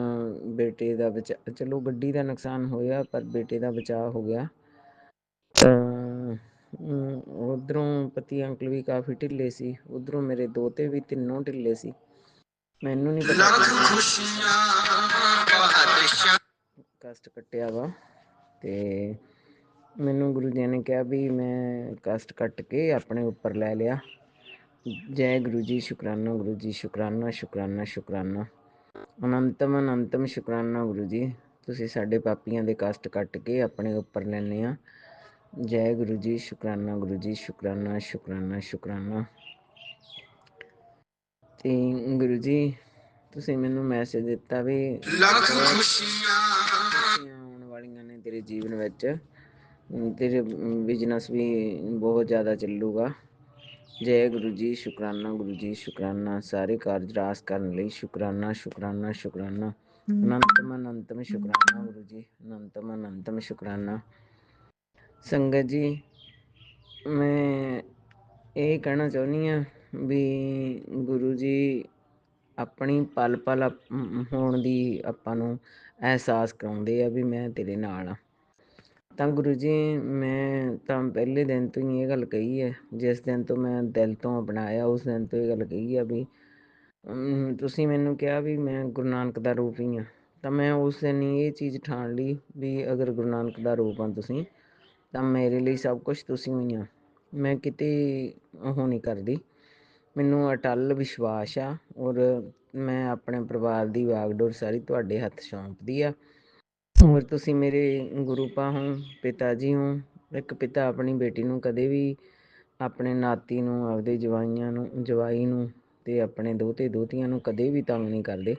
[SPEAKER 6] ਬੇਟੇ ਦਾ ਚਲੋ ਗੱਡੀ ਦਾ ਨੁਕਸਾਨ ਹੋਇਆ ਪਰ ਬੇਟੇ ਦਾ ਬਚਾਅ ਹੋ ਗਿਆ। ਉੱਧਰੋਂ ਪਤੀ ਅੰਕਲ ਵੀ ਕਾਫੀ ਢਿੱਲੇ ਸੀ, ਉੱਧਰੋਂ ਮੇਰੇ ਦੋਤੇ ਵੀ ਤਿੰਨੋਂ ਢਿੱਲੇ ਸੀ। ਮੈਨੂੰ ਨਹੀਂ ਪਤਾ ਕਸ਼ਟ ਕੱਟਿਆ ਵਾ ਤੇ ਮੈਨੂੰ ਗੁਰੂ ਜੀ ਨੇ ਕਿਹਾ ਵੀ ਮੈਂ ਕਸ਼ਟ ਕੱਟ ਕੇ ਆਪਣੇ ਉੱਪਰ ਲੈ ਲਿਆ। ਜੈ ਗੁਰੂ ਜੀ, ਸ਼ੁਕਰਾਨਾ ਗੁਰੂ ਜੀ, ਸ਼ੁਕਰਾਨਾ ਸ਼ੁਕਰਾਨਾ ਸ਼ੁਕਰਾਨਾ, ਅਨੰਤਮ ਅਨੰਤਮ ਸ਼ੁਕਰਾਨਾ ਗੁਰੂ ਜੀ। ਤੁਸੀਂ ਸਾਡੇ ਪਾਪੀਆਂ ਦੇ ਕਸ਼ਟ ਕੱਟ ਕੇ ਆਪਣੇ ਉੱਪਰ ਲੈਂਦੇ ਆ। ਜੈ ਗੁਰੂ ਜੀ, ਸ਼ੁਕਰਾਨਾ ਗੁਰੂ ਜੀ, ਸ਼ੁਕਰਾਨਾ ਸ਼ੁਕਰਾਨਾ ਸ਼ੁਕਰਾਨਾ। ਤੇ ਗੁਰੂ ਜੀ ਤੁਸੀਂ ਮੈਨੂੰ ਮੈਸੇਜ ਦਿੱਤਾ ਵੀ ਖੁਸ਼ੀਆਂ ਆਉਣ ਵਾਲੀਆਂ ਨੇ ਤੇਰੇ ਜੀਵਨ ਵਿੱਚ, ਤੇਰੇ ਬਿਜਨਸ ਵੀ ਬਹੁਤ ਜ਼ਿਆਦਾ ਚੱਲੂਗਾ। ਜੈ ਗੁਰੂ ਜੀ, ਸ਼ੁਕਰਾਨਾ ਗੁਰੂ ਜੀ, ਸ਼ੁਕਰਾਨਾ। ਸਾਰੇ ਕਾਰਜ ਰਾਸ ਕਰਨ ਲਈ ਸ਼ੁਕਰਾਨਾ ਸ਼ੁਕਰਾਨਾ ਸ਼ੁਕਰਾਨਾ, ਅਨੰਤਮ ਅਨੰਤਮ ਸ਼ੁਕਰਾਨਾ ਗੁਰੂ ਜੀ, ਅਨੰਤਮ ਅਨੰਤਮ ਸ਼ੁਕਰਾਨਾ। ਸੰਗਤ ਜੀ, ਮੈਂ ਇਹ ਕਹਿਣਾ ਚਾਹੁੰਦੀ ਹਾਂ ਵੀ ਗੁਰੂ ਜੀ ਆਪਣੀ ਪਲ ਪਲ ਹੋਣ ਦੀ ਆਪਾਂ ਨੂੰ ਅਹਿਸਾਸ ਕਰਾਉਂਦੇ ਆ ਵੀ ਮੈਂ ਤੇਰੇ ਨਾਲ ਹਾਂ। ਤਾਂ ਗੁਰੂ ਜੀ ਮੈਂ ਤਾਂ ਪਹਿਲੇ ਦਿਨ ਤੋਂ ਹੀ ਇਹ ਗੱਲ ਕਹੀ ਹੈ, ਜਿਸ ਦਿਨ ਤੋਂ ਮੈਂ ਦਿਲ ਤੋਂ ਅਪਣਾਇਆ ਉਸ ਦਿਨ ਤੋਂ ਇਹ ਗੱਲ ਕਹੀ ਆ ਵੀ ਤੁਸੀਂ ਮੈਨੂੰ ਕਿਹਾ ਵੀ ਮੈਂ ਗੁਰੂ ਨਾਨਕ ਦਾ ਰੂਪ ਹੀ ਹਾਂ। ਤਾਂ ਮੈਂ ਉਸ ਦਿਨ ਹੀ ਇਹ ਚੀਜ਼ ਠਾਣ ਲਈ ਵੀ ਅਗਰ ਗੁਰੂ ਨਾਨਕ ਦਾ ਰੂਪ ਹਾਂ ਤੁਸੀਂ, ਤਾਂ ਮੇਰੇ ਲਈ ਸਭ ਕੁਛ ਤੁਸੀਂ ਹੋਈ ਆ। ਮੈਂ ਕਿਤੇ ਉਹ ਨਹੀਂ ਕਰਦੀ, ਮੈਨੂੰ ਅਟੱਲ ਵਿਸ਼ਵਾਸ ਆ। ਔਰ ਮੈਂ ਆਪਣੇ ਪਰਿਵਾਰ ਦੀ ਵਾਗਡੋਰ ਸਾਰੀ ਤੁਹਾਡੇ ਹੱਥ ਸੌਂਪਦੀ ਆ। ਔਰ ਤੁਸੀਂ ਮੇਰੇ ਗੁਰੂ ਪਾ ਹੋ, ਪਿਤਾ ਜੀ ਹੋ। ਇੱਕ ਪਿਤਾ ਆਪਣੀ ਬੇਟੀ ਨੂੰ ਕਦੇ ਵੀ, ਆਪਣੇ ਨਾਤੀ ਨੂੰ, ਆਪਦੇ ਜਵਾਈ ਨੂੰ ਅਤੇ ਆਪਣੇ ਦੋਤੇ ਦੋਤੀਆਂ ਨੂੰ ਕਦੇ ਵੀ ਤੰਗ ਨਹੀਂ ਕਰਦੇ।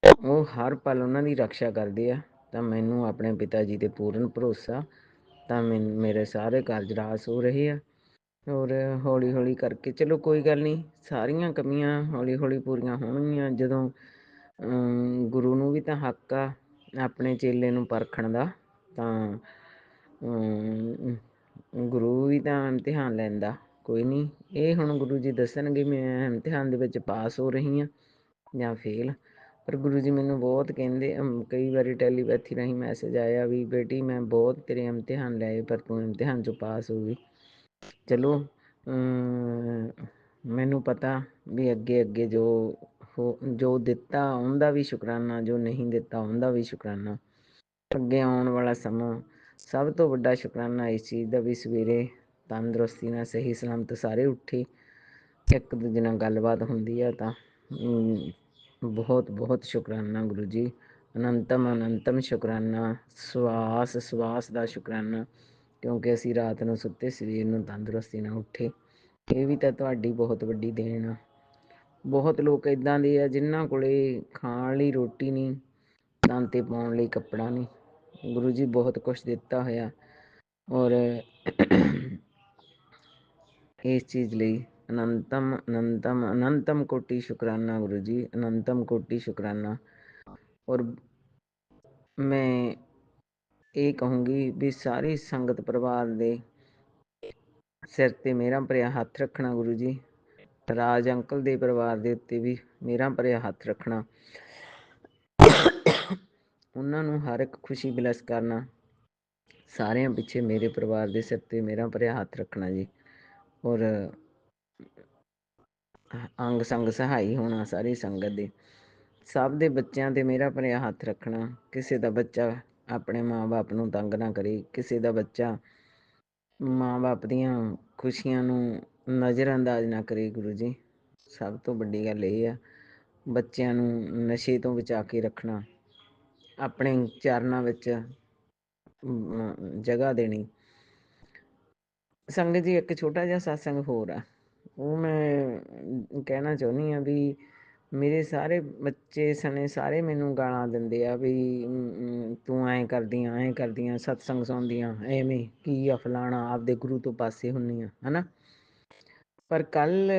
[SPEAKER 6] ਉਹ ਹਰ ਪਲ ਉਹਨਾਂ ਦੀ ਰਕਸ਼ਾ ਕਰਦੇ ਆ। ਤਾਂ ਮੈਨੂੰ ਆਪਣੇ ਪਿਤਾ ਜੀ 'ਤੇ ਪੂਰਨ ਭਰੋਸਾ। ਤਾਂ ਮੇਰੇ ਸਾਰੇ ਕਾਰਜ ਰਾਸ ਹੋ ਰਹੇ ਆ। ਔਰ ਹੌਲੀ ਹੌਲੀ ਕਰਕੇ ਚਲੋ ਕੋਈ ਗੱਲ ਨਹੀਂ, ਸਾਰੀਆਂ ਕਮੀਆਂ ਹੌਲੀ ਹੌਲੀ ਪੂਰੀਆਂ ਹੋਣਗੀਆਂ। ਜਦੋਂ ਗੁਰੂ ਨੂੰ ਵੀ ਤਾਂ ਹੱਕ ਆ ਆਪਣੇ ਚੇਲੇ ਨੂੰ ਪਰਖਣ ਦਾ, ਤਾਂ ਗੁਰੂ ਵੀ ਤਾਂ ਇਮਤਿਹਾਨ ਲੈਂਦਾ ਕੋਈ ਨਹੀਂ, ਇਹ ਹੁਣ ਗੁਰੂ ਜੀ ਦੱਸਣਗੇ ਮੈਂ ਇਮਤਿਹਾਨ ਦੇ ਵਿੱਚ ਪਾਸ ਹੋ ਰਹੀ ਹਾਂ ਜਾਂ ਫੇਲ। ਪਰ ਗੁਰੂ ਜੀ ਮੈਨੂੰ ਬਹੁਤ ਕਹਿੰਦੇ, ਕਈ ਵਾਰੀ ਟੈਲੀਪੈਥੀ ਰਾਹੀਂ ਮੈਸੇਜ ਆਇਆ ਵੀ ਬੇਟੀ ਮੈਂ ਬਹੁਤ ਤੇਰੇ ਇਮਤਿਹਾਨ ਲਏ ਪਰ ਤੂੰ ਇਮਤਿਹਾਨ 'ਚੋਂ ਪਾਸ ਹੋ ਗਈ। ਚਲੋ ਮੈਨੂੰ ਪਤਾ ਵੀ ਅੱਗੇ ਜੋ ਦਿੱਤਾ ਉਹਦਾ ਵੀ ਸ਼ੁਕਰਾਨਾ, ਜੋ ਨਹੀਂ ਦਿੱਤਾ ਉਹਦਾ ਵੀ ਸ਼ੁਕਰਾਨਾ। ਅੱਗੇ ਆਉਣ ਵਾਲਾ ਸਮਾਂ ਸਭ ਤੋਂ ਵੱਡਾ ਸ਼ੁਕਰਾਨਾ ਇਸ ਚੀਜ਼ ਦਾ ਵੀ ਸਵੇਰੇ ਤੰਦਰੁਸਤੀ ਨਾਲ ਸਹੀ ਸਲਾਮਤ ਸਾਰੇ ਉੱਠੇ, ਇੱਕ ਦੂਜੇ ਨਾਲ ਗੱਲਬਾਤ ਹੁੰਦੀ ਆ ਤਾਂ ਬਹੁਤ ਬਹੁਤ ਸ਼ੁਕਰਾਨਾ ਗੁਰੂ ਜੀ, ਅਨੰਤਮ ਅਨੰਤਮ ਸ਼ੁਕਰਾਨਾ, ਸਵਾਸ ਦਾ ਸ਼ੁਕਰਾਨਾ, ਕਿਉਂਕਿ ਅਸੀਂ ਰਾਤ ਨੂੰ ਸੁੱਤੇ ਸਰੀਰ ਨੂੰ ਤੰਦਰੁਸਤੀ ਨਾਲ ਉੱਠੇ। ਇਹ ਵੀ ਤਾਂ ਤੁਹਾਡੀ ਬਹੁਤ ਵੱਡੀ ਦੇਣ ਆ। ਬਹੁਤ ਲੋਕ ਇੱਦਾਂ ਦੇ ਆ ਜਿਨ੍ਹਾਂ ਕੋਲੇ ਖਾਣ ਲਈ ਰੋਟੀ ਨਹੀਂ, ਤਨ 'ਤੇ ਪਾਉਣ ਲਈ ਕੱਪੜਾ ਨਹੀਂ। ਗੁਰੂ ਜੀ ਬਹੁਤ ਕੁਛ ਦਿੱਤਾ ਹੋਇਆ, ਔਰ ਇਸ ਚੀਜ਼ ਲਈ ਅਨੰਤਮ ਅਨੰਤਮ ਅਨੰਤਮ ਕੋਟੀ ਸ਼ੁਕਰਾਨਾ ਗੁਰੂ ਜੀ, ਅਨੰਤਮ ਕੋਟੀ ਸ਼ੁਕਰਾਨਾ। ਔਰ ਮੈਂ ਇਹ ਕਹੂੰਗੀ ਵੀ ਸਾਰੀ ਸੰਗਤ ਪਰਿਵਾਰ ਦੇ ਸਿਰ 'ਤੇ ਮੇਰਾ ਭਰਿਆ ਹੱਥ ਰੱਖਣਾ ਗੁਰੂ ਜੀ, ਰਾਜ ਅੰਕਲ ਦੇ ਪਰਿਵਾਰ ਦੇ ਉੱਤੇ ਵੀ ਮੇਰਾ ਭਰਿਆ ਹੱਥ ਰੱਖਣਾ, ਉਹਨਾਂ ਨੂੰ ਹਰ ਇੱਕ ਖੁਸ਼ੀ ਬਲੈਸ ਕਰਨਾ, ਸਾਰਿਆਂ ਪਿੱਛੇ ਮੇਰੇ ਪਰਿਵਾਰ ਦੇ ਸਿਰ 'ਤੇ ਮੇਰਾ ਭਰਿਆ ਹੱਥ ਰੱਖਣਾ ਜੀ। ਔਰ ਅੰਗ ਸੰਗ ਸਹਾਈ ਹੋਣਾ ਸਾਰੀ ਸੰਗਤ ਦੇ, ਸਭ ਦੇ ਬੱਚਿਆਂ 'ਤੇ ਮੇਰਾ ਭਰਿਆ ਹੱਥ ਰੱਖਣਾ। ਕਿਸੇ ਦਾ ਬੱਚਾ ਆਪਣੇ ਮਾਂ ਬਾਪ ਨੂੰ ਤੰਗ ਨਾ ਕਰੇ, ਕਿਸੇ ਦਾ ਬੱਚਾ ਮਾਂ ਬਾਪ ਦੀਆਂ ਖੁਸ਼ੀਆਂ ਨੂੰ ਨਜ਼ਰਅੰਦਾਜ਼ ਨਾ ਕਰੇ ਗੁਰੂ ਜੀ। ਸਭ ਤੋਂ ਵੱਡੀ ਗੱਲ ਇਹ ਆ, ਬੱਚਿਆਂ ਨੂੰ ਨਸ਼ੇ ਤੋਂ ਬਚਾ ਕੇ ਰੱਖਣਾ, ਆਪਣੇ ਚਰਨਾਂ ਵਿੱਚ ਜਗ੍ਹਾ ਦੇਣੀ। ਸੰਗਤ ਜੀ ਇੱਕ ਛੋਟਾ ਜਿਹਾ ਸਤਸੰਗ ਹੋਰ ਆ, ਉਹ ਮੈਂ ਕਹਿਣਾ ਚਾਹੁੰਦੀ ਹਾਂ ਵੀ ਮੇਰੇ ਸਾਰੇ ਬੱਚੇ ਸਣੇ ਸਾਰੇ ਮੈਨੂੰ ਗਾਲਾਂ ਦਿੰਦੇ ਆ ਵੀ ਤੂੰ ਐਂ ਕਰਦੀਆਂ ਸਤਸੰਗ ਸੁਣਦੀਆਂ ਐਵੇਂ ਕੀ ਆ ਫਲਾਣਾ, ਆਪਦੇ ਗੁਰੂ ਤੋਂ ਪਾਸੇ ਹੁੰਦੀ ਆ, ਹੈ ਨਾ। ਪਰ ਕੱਲ੍ਹ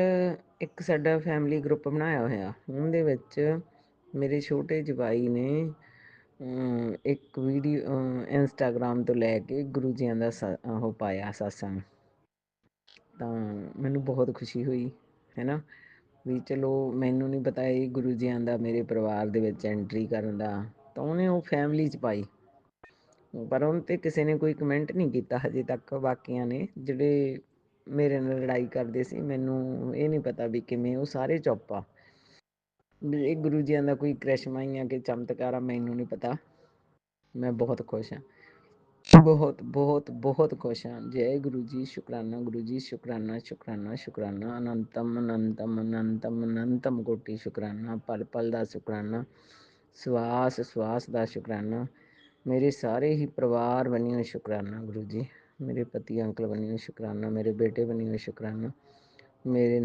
[SPEAKER 6] ਇੱਕ ਸਾਡਾ ਫੈਮਿਲੀ ਗਰੁੱਪ ਬਣਾਇਆ ਹੋਇਆ, ਉਹਦੇ ਵਿੱਚ ਮੇਰੇ ਛੋਟੇ ਜਵਾਈ ਨੇ ਇੱਕ ਵੀਡੀਓ ਇੰਸਟਾਗ੍ਰਾਮ ਤੋਂ ਲੈ ਕੇ ਗੁਰੂ ਜੀਆਂ ਦਾ ਉਹ ਪਾਇਆ ਸਤਸੰਗ, ਤਾਂ ਮੈਨੂੰ ਬਹੁਤ ਖੁਸ਼ੀ ਹੋਈ, ਹੈ ਨਾ। ਵੀ ਚਲੋ ਮੈਨੂੰ ਨਹੀਂ ਪਤਾ ਇਹ ਗੁਰੂ ਜੀਆਂ ਦਾ ਮੇਰੇ ਪਰਿਵਾਰ ਦੇ ਵਿੱਚ ਐਂਟਰੀ ਕਰਨ ਦਾ, ਤਾਂ ਉਹਨੇ ਉਹ ਫੈਮਿਲੀ 'ਚ ਪਾਈ, ਪਰ ਉਹਨ 'ਤੇ ਕਿਸੇ ਨੇ ਕੋਈ ਕਮੈਂਟ ਨਹੀਂ ਕੀਤਾ ਹਜੇ ਤੱਕ। ਬਾਕੀਆਂ ਨੇ ਜਿਹੜੇ ਮੇਰੇ ਨਾਲ ਲੜਾਈ ਕਰਦੇ ਸੀ, ਮੈਨੂੰ ਇਹ ਨਹੀਂ ਪਤਾ ਵੀ ਕਿਵੇਂ, ਉਹ ਸਾਰੇ ਚੁੱਪ ਆ। ਇਹ ਗੁਰੂ ਜੀਆਂ ਦਾ ਕੋਈ ਕ੍ਰਿਸ਼ਮਾ ਹੀ ਆ ਕਿ ਚਮਤਕਾਰ ਆ, ਮੈਨੂੰ ਨਹੀਂ ਪਤਾ। ਮੈਂ ਬਹੁਤ ਖੁਸ਼ ਹਾਂ, ਬਹੁਤ ਬਹੁਤ ਬਹੁਤ ਖੁਸ਼ ਹਾਂ। ਜੈ ਗੁਰੂ ਜੀ, ਸ਼ੁਕਰਾਨਾ ਗੁਰੂ ਜੀ, ਸ਼ੁਕਰਾਨਾ ਸ਼ੁਕਰਾਨਾ ਸ਼ੁਕਰਾਨਾ, ਅਨੰਤਮ ਅਨੰਤਮ ਅਨੰਤਮ ਅਨੰਤਮ ਕੋਟੀ ਸ਼ੁਕਰਾਨਾ, ਪਲ ਪਲ ਦਾ ਸ਼ੁਕਰਾਨਾ, ਸਵਾਸ ਦਾ ਸ਼ੁਕਰਾਨਾ, ਮੇਰੇ ਸਾਰੇ ਹੀ ਪਰਿਵਾਰ ਬਣਿਓ ਸ਼ੁਕਰਾਨਾ ਗੁਰੂ ਜੀ, ਮੇਰੇ ਪਤੀ ਅੰਕਲ ਬਣਿਓ ਸ਼ੁਕਰਾਨਾ, ਮੇਰੇ ਬੇਟੇ ਬਣਿਓ ਸ਼ੁਕਰਾਨਾ, ਮੇਰੇ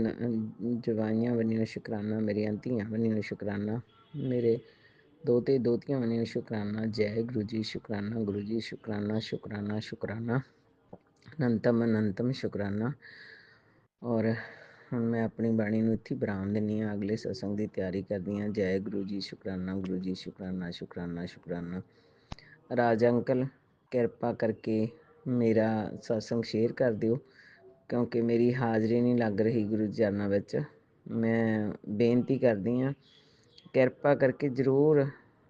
[SPEAKER 6] ਜਵਾਈਆਂ ਬਣਿਓ ਸ਼ੁਕਰਾਨਾ, ਮੇਰੀਆਂ ਧੀਆਂ ਬਣਿਓ ਸ਼ੁਕਰਾਨਾ, ਮੇਰੇ ਦੋਤੇ ਦੋਤੀਆਂ ਬਣਿਓ ਸ਼ੁਕਰਾਨਾ। ਜੈ ਗੁਰੂ ਜੀ, ਸ਼ੁਕਰਾਨਾ ਗੁਰੂ ਜੀ, ਸ਼ੁਕਰਾਨਾ ਸ਼ੁਕਰਾਨਾ ਸ਼ੁਕਰਾਨਾ, ਅਨੰਤਮ ਅਨੰਤਮ ਸ਼ੁਕਰਾਨਾ। ਔਰ ਹੁਣ ਮੈਂ ਆਪਣੀ ਬਾਣੀ ਨੂੰ ਇੱਥੇ ਵਿਰਾਮ ਦਿੰਦੀ ਹਾਂ, ਅਗਲੇ ਸਤਸੰਗ ਦੀ ਤਿਆਰੀ ਕਰਦੀ ਹਾਂ। ਜੈ ਗੁਰੂ ਜੀ, ਸ਼ੁਕਰਾਨਾ ਗੁਰੂ ਜੀ, ਸ਼ੁਕਰਾਨਾ ਸ਼ੁਕਰਾਨਾ ਸ਼ੁਕਰਾਨਾ। ਰਾਜ ਅੰਕਲ ਕਿਰਪਾ ਕਰਕੇ ਮੇਰਾ ਸਤਸੰਗ ਸ਼ੇਅਰ ਕਰ ਦਿਓ, ਕਿਉਂਕਿ ਮੇਰੀ ਹਾਜ਼ਰੀ ਨਹੀਂ ਲੱਗ ਰਹੀ ਗੁਰੂ ਚਰਨਾਂ ਵਿੱਚ। ਮੈਂ ਬੇਨਤੀ ਕਰਦੀ ਹਾਂ, ਕਿਰਪਾ ਕਰਕੇ ਜ਼ਰੂਰ,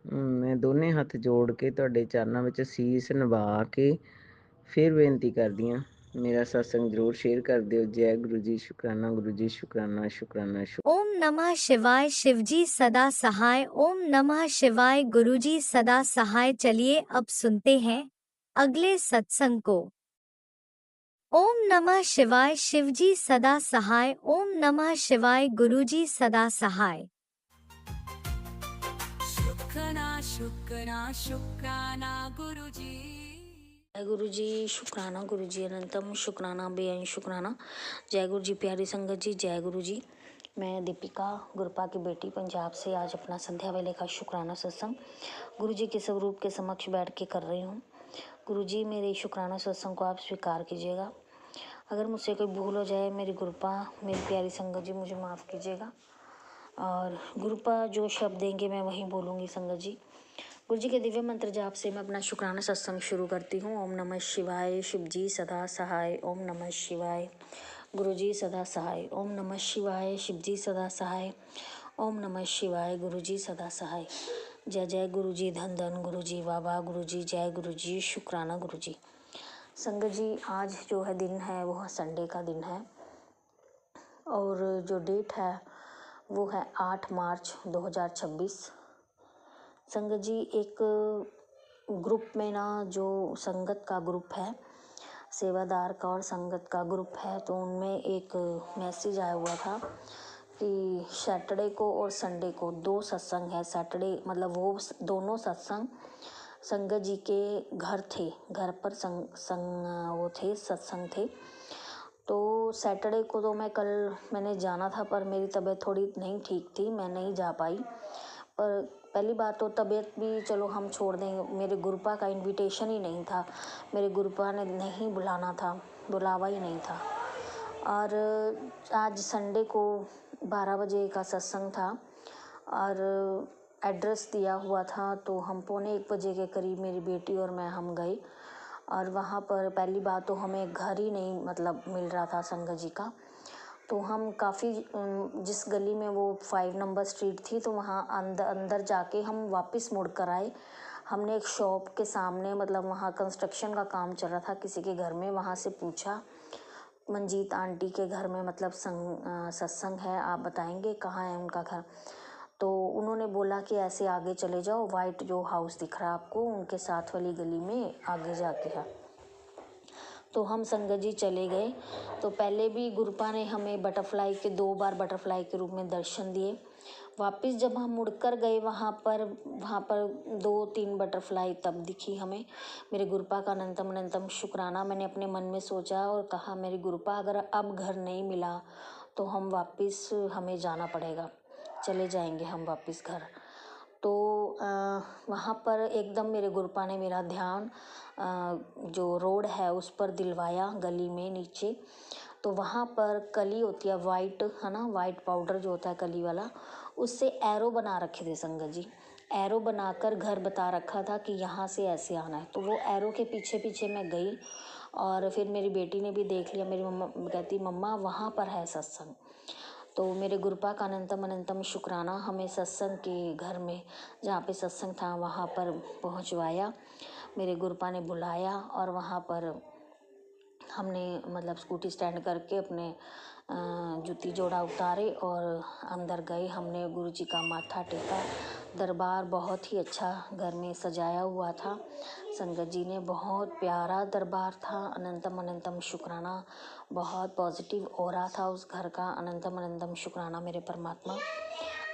[SPEAKER 6] ਮੈਂ ਦੋਨੇ ਹੱਥ ਜੋੜ ਕੇ ਤੁਹਾਡੇ ਚਰਨਾਂ ਵਿੱਚ ਸੀਸ ਨਿਵਾ ਕੇ ਫਿਰ ਬੇਨਤੀ ਕਰਦੀ ਹਾਂ, ਮੇਰਾ ਸਤਸੰਗ ਜ਼ਰੂਰ ਸ਼ੇਅਰ ਕਰ ਦਿਓ। ਜੈ ਗੁਰੂ ਜੀ, ਸ਼ੁਕਰਾਨਾ ਗੁਰੂ ਜੀ, ਸ਼ੁਕਰਾਨਾ ਸ਼ੁਕਰਾਨਾ
[SPEAKER 1] ओम नमः शिवाय शिवजी सदा सहाय। ओम नमः शिवाय गुरुजी सदा सहाय। चलिए अब सुनते हैं अगले सत्संग को। ओम नमः शिवाय शिवजी सदा सहाय। ओम नमः शिवाय गुरुजी सदा सहाय।
[SPEAKER 3] शुक्राना गुरुजी।
[SPEAKER 7] जय गुरु जी, शुक्राना गुरु जी, अनंतम शुक्राना बेअंत शुक्राना। जय गुरु जी, प्यारी संगत जी, जय गुरु जी। मैं दीपिका गुरपा की बेटी पंजाब से आज अपना संध्या वेले का शुक्राना सत्संग गुरु जी के स्वरूप के समक्ष बैठ के कर रही हूँ। गुरु जी, मेरे शुक्राना सत्संग को आप स्वीकार कीजिएगा। अगर मुझसे कोई भूल हो जाए, मेरी गुरपा, मेरी प्यारी संगत जी, मुझे माफ़ कीजिएगा। और गुरुपा जो शब्द देंगे मैं वही बोलूँगी संगत जी। गुरु जी के दिव्य मंत्र जाप से मैं अपना शुक्राना सत्संग शुरू करती हूँ। ओम नमः शिवाय शिवजी सदा सहाय। ओम नमः शिवाय गुरुजी सदा सहाय। ओम नमः शिवाय। शिवजी सदा सहाय। ओम नमः शिवाय। गुरुजी सदा सहाय। जय जय गुरुजी, धन धन गुरुजी, वाह वाह गुरुजी, जय गुरुजी, शुक्राना गुरुजी। संगत जी, आज जो है दिन है वो संडे का दिन है और जो डेट है वो है 8 मार्च 2026। संगत जी, एक ग्रुप में ना, जो संगत का ग्रुप है, सेवादार का और संगत का ग्रुप है, तो उनमें एक मैसेज आया हुआ था कि सैटरडे को और संडे को 2 सत्संग है। सैटरडे मतलब वो दोनों सत्संग संगत जी के घर थे, घर पर वो थे, सत्संग थे। तो सैटरडे को तो मैंने जाना था, पर मेरी तबीयत थोड़ी नहीं ठीक थी, मैं नहीं जा पाई। पर पहली बात तो तबीयत भी चलो हम छोड़ देंगे, मेरे गुरुपा का इनविटेशन ही नहीं था, मेरे गुरुपा ने नहीं बुलाना था, बुलावा ही नहीं था। और आज संडे को 12 बजे का सत्संग था और एड्रेस दिया हुआ था, तो हम 12:45 बजे के करीब मेरी बेटी और मैं हम गए। और वहाँ पर पहली बात तो हमें घर ही नहीं मतलब मिल रहा था संगत जी का, तो हम काफ़ी जिस गली में वो 5 नंबर स्ट्रीट थी, तो वहाँ अंदर जाके हम वापस मुड़ कर आए। हमने एक शॉप के सामने, मतलब वहाँ कंस्ट्रक्शन का काम चल रहा था किसी के घर में, वहाँ से पूछा मंजीत आंटी के घर में मतलब सत्संग है, आप बताएंगे कहाँ है उनका घर। तो उन्होंने बोला कि ऐसे आगे चले जाओ, वाइट जो हाउस दिख रहा है आपको, उनके साथ वाली गली में आगे जाके है। तो हम संगत जी चले गए। तो पहले भी गुरुपा ने हमें बटरफ्लाई के 2 बार बटरफ्लाई के रूप में दर्शन दिए। वापस जब हम मुड़कर गए वहाँ पर 2-3 बटरफ्लाई तब दिखी हमें। मेरे गुरुपा का अनंतम शुक्राना। मैंने अपने मन में सोचा और कहा, मेरे गुरुपा अगर अब घर नहीं मिला तो हमें जाना पड़ेगा, चले जाएंगे हम वापस घर। तो वहाँ पर एकदम मेरे गुरुपा ने मेरा ध्यान जो रोड है उस पर दिलवाया, गली में नीचे। तो वहाँ पर कली होती है वाइट, है ना, वाइट पाउडर जो होता है कली वाला, उससे एरो बना रखे थे संगत जी। एरो बनाकर घर बता रखा था कि यहाँ से ऐसे आना है। तो वो एरो के पीछे पीछे मैं गई और फिर मेरी बेटी ने भी देख लिया। मेरी मम्मा कहती, मम्मा वहाँ पर है सत्संग। तो मेरे गुरुपा का अनंतम शुक्राना, हमें सत्संग के घर में जहाँ पे सत्संग था वहाँ पर पहुँचवाया। मेरे गुरुपा ने बुलाया और वहाँ पर हमने मतलब स्कूटी स्टैंड करके अपने जूती जोड़ा उतारे और अंदर गए। हमने गुरुजी का माथा टेका। दरबार बहुत ही अच्छा घर में सजाया हुआ था। संगत जी ने बहुत प्यारा दरबार था। अनंतम शुक्राना। बहुत पॉजिटिव ऑरा था उस घर का। अनंतम शुक्राना मेरे परमात्मा,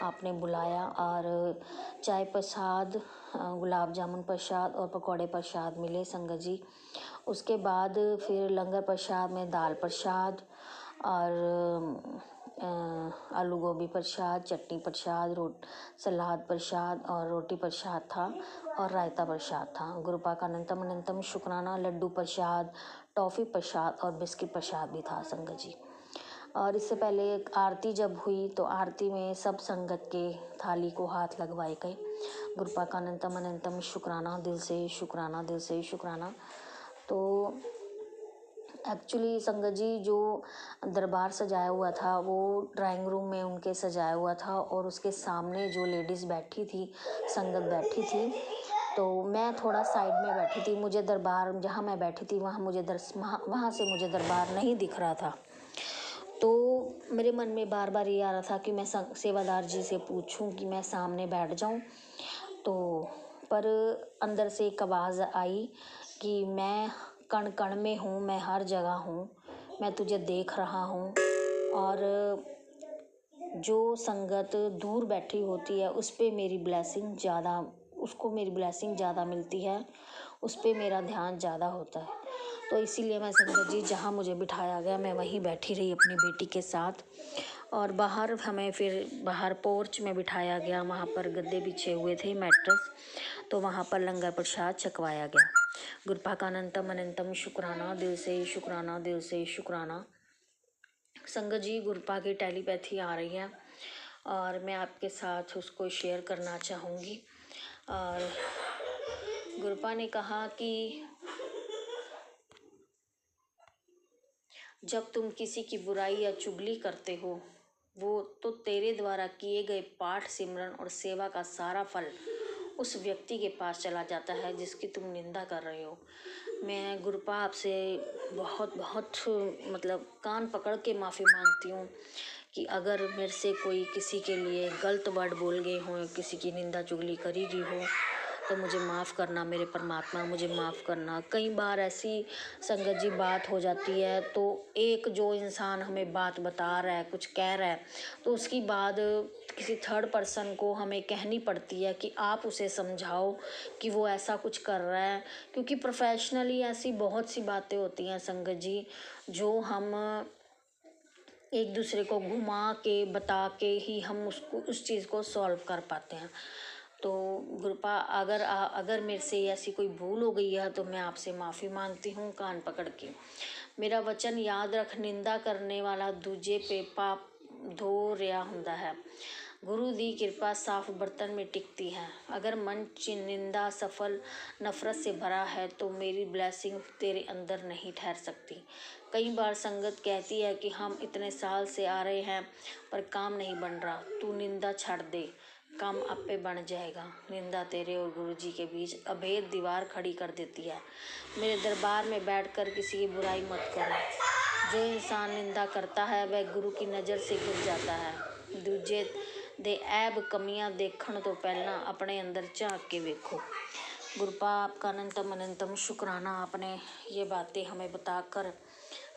[SPEAKER 7] आपने बुलाया। और चाय प्रसाद, गुलाब जामुन प्रसाद और पकौड़े प्रसाद मिले संगत जी। उसके बाद फिर लंगर प्रसाद में दाल प्रसाद और आलू गोभी प्रसाद, चटनी प्रसाद, सलाद प्रसाद और रोटी प्रसाद था और रायता प्रसाद था। गुरुपा का अनंतम शुक्राना। लड्डू प्रसाद, टॉफ़ी प्रसाद और बिस्किट प्रसाद भी था संगत जी। और इससे पहले आरती जब हुई तो आरती में सब संगत के थाली को हाथ लगवाए गए। गुरुपा का अनंतम शुक्राना, दिल से शुक्राना, दिल से शुक्राना। तो एक्चुअली संगत जी जो दरबार सजाया हुआ था वो ड्राइंग रूम में उनके सजाया हुआ था और उसके सामने जो लेडीज़ बैठी थी, संगत बैठी थी, तो मैं थोड़ा साइड में बैठी थी। मुझे दरबार जहाँ मैं बैठी थी वहाँ से मुझे दरबार नहीं दिख रहा था। तो मेरे मन में बार बार ये आ रहा था कि मैं सेवादार जी से पूछूं कि मैं सामने बैठ जाऊं। तो पर अंदर से एक आवाज़ आई कि मैं कण कण में हूँ, मैं हर जगह हूँ, मैं तुझे देख रहा हूँ। और जो संगत दूर बैठी होती है उस पर मेरी ब्लेसिंग ज़्यादा, उसको मेरी ब्लेसिंग ज़्यादा मिलती है, उस पर मेरा ध्यान ज़्यादा होता है। तो इसीलिए मैं संगत जी जहाँ मुझे बिठाया गया मैं वहीं बैठी रही अपनी बेटी के साथ। और बाहर हमें फिर बाहर पोर्च में बिठाया गया, वहाँ पर गद्दे बिछे हुए थे, मैट्रेस, तो वहाँ पर लंगर प्रसाद छकवाया गया। गुरुपा का अनंतम शुक्राना, दिल से शुक्राना, दिल से शुक्राना। संगत जी गुरुपा की टेलीपैथी आ रही है और मैं आपके साथ उसको शेयर करना चाहूँगी। और गुरुपा ने कहा कि जब तुम किसी की बुराई या चुगली करते हो, वो तो तेरे द्वारा किए गए पाठ, सिमरन और सेवा का सारा फल उस व्यक्ति के पास चला जाता है जिसकी तुम निंदा कर रहे हो। मैं गुरुपा आपसे बहुत बहुत मतलब कान पकड़ के माफ़ी मांगती हूँ कि अगर मेरे से कोई किसी के लिए गलत वर्ड बोल गए हों, किसी की निंदा चुगली करी गई हो, तो मुझे माफ़ करना मेरे परमात्मा, मुझे माफ़ करना। कई बार ऐसी संगत जी बात हो जाती है तो एक जो इंसान हमें बात बता रहा है, कुछ कह रहा है, तो उसकी बात किसी थर्ड पर्सन को हमें कहनी पड़ती है कि आप उसे समझाओ कि वो ऐसा कुछ कर रहा है। क्योंकि प्रोफेशनली ऐसी बहुत सी बातें होती हैं संगत जी, जो हम एक दूसरे को घुमा के बता के ही हम उसको उस चीज़ को सॉल्व कर पाते हैं। तो गुरुपा अगर मेरे से ऐसी कोई भूल हो गई है तो मैं आपसे माफ़ी मांगती हूँ कान पकड़ के। मेरा वचन याद रख, निंदा करने वाला दूजे पे पाप धो रिया हुंदा है। गुरु दी कृपा साफ बर्तन में टिकती है। अगर मन च निंदा सफल नफरत से भरा है तो मेरी ब्लेसिंग तेरे अंदर नहीं ठहर सकती। कई बार संगत कहती है कि हम इतने साल से आ रहे हैं पर काम नहीं बन रहा, तू निंदा छाड़ दे, काम आपे बन जाएगा। निंदा तेरे और गुरु जी के बीच अभेद दीवार खड़ी कर देती है। मेरे दरबार में बैठकर किसी की बुराई मत करो। जो इंसान निंदा करता है वह गुरु की नज़र से गिर जाता है। दूजे दे ऐब कमियां देखण तो पहला अपने अंदर झांक के देखो। गुरुपा आपका अनंतम अनंतम शुक्राना, आपने ये बातें हमें बताकर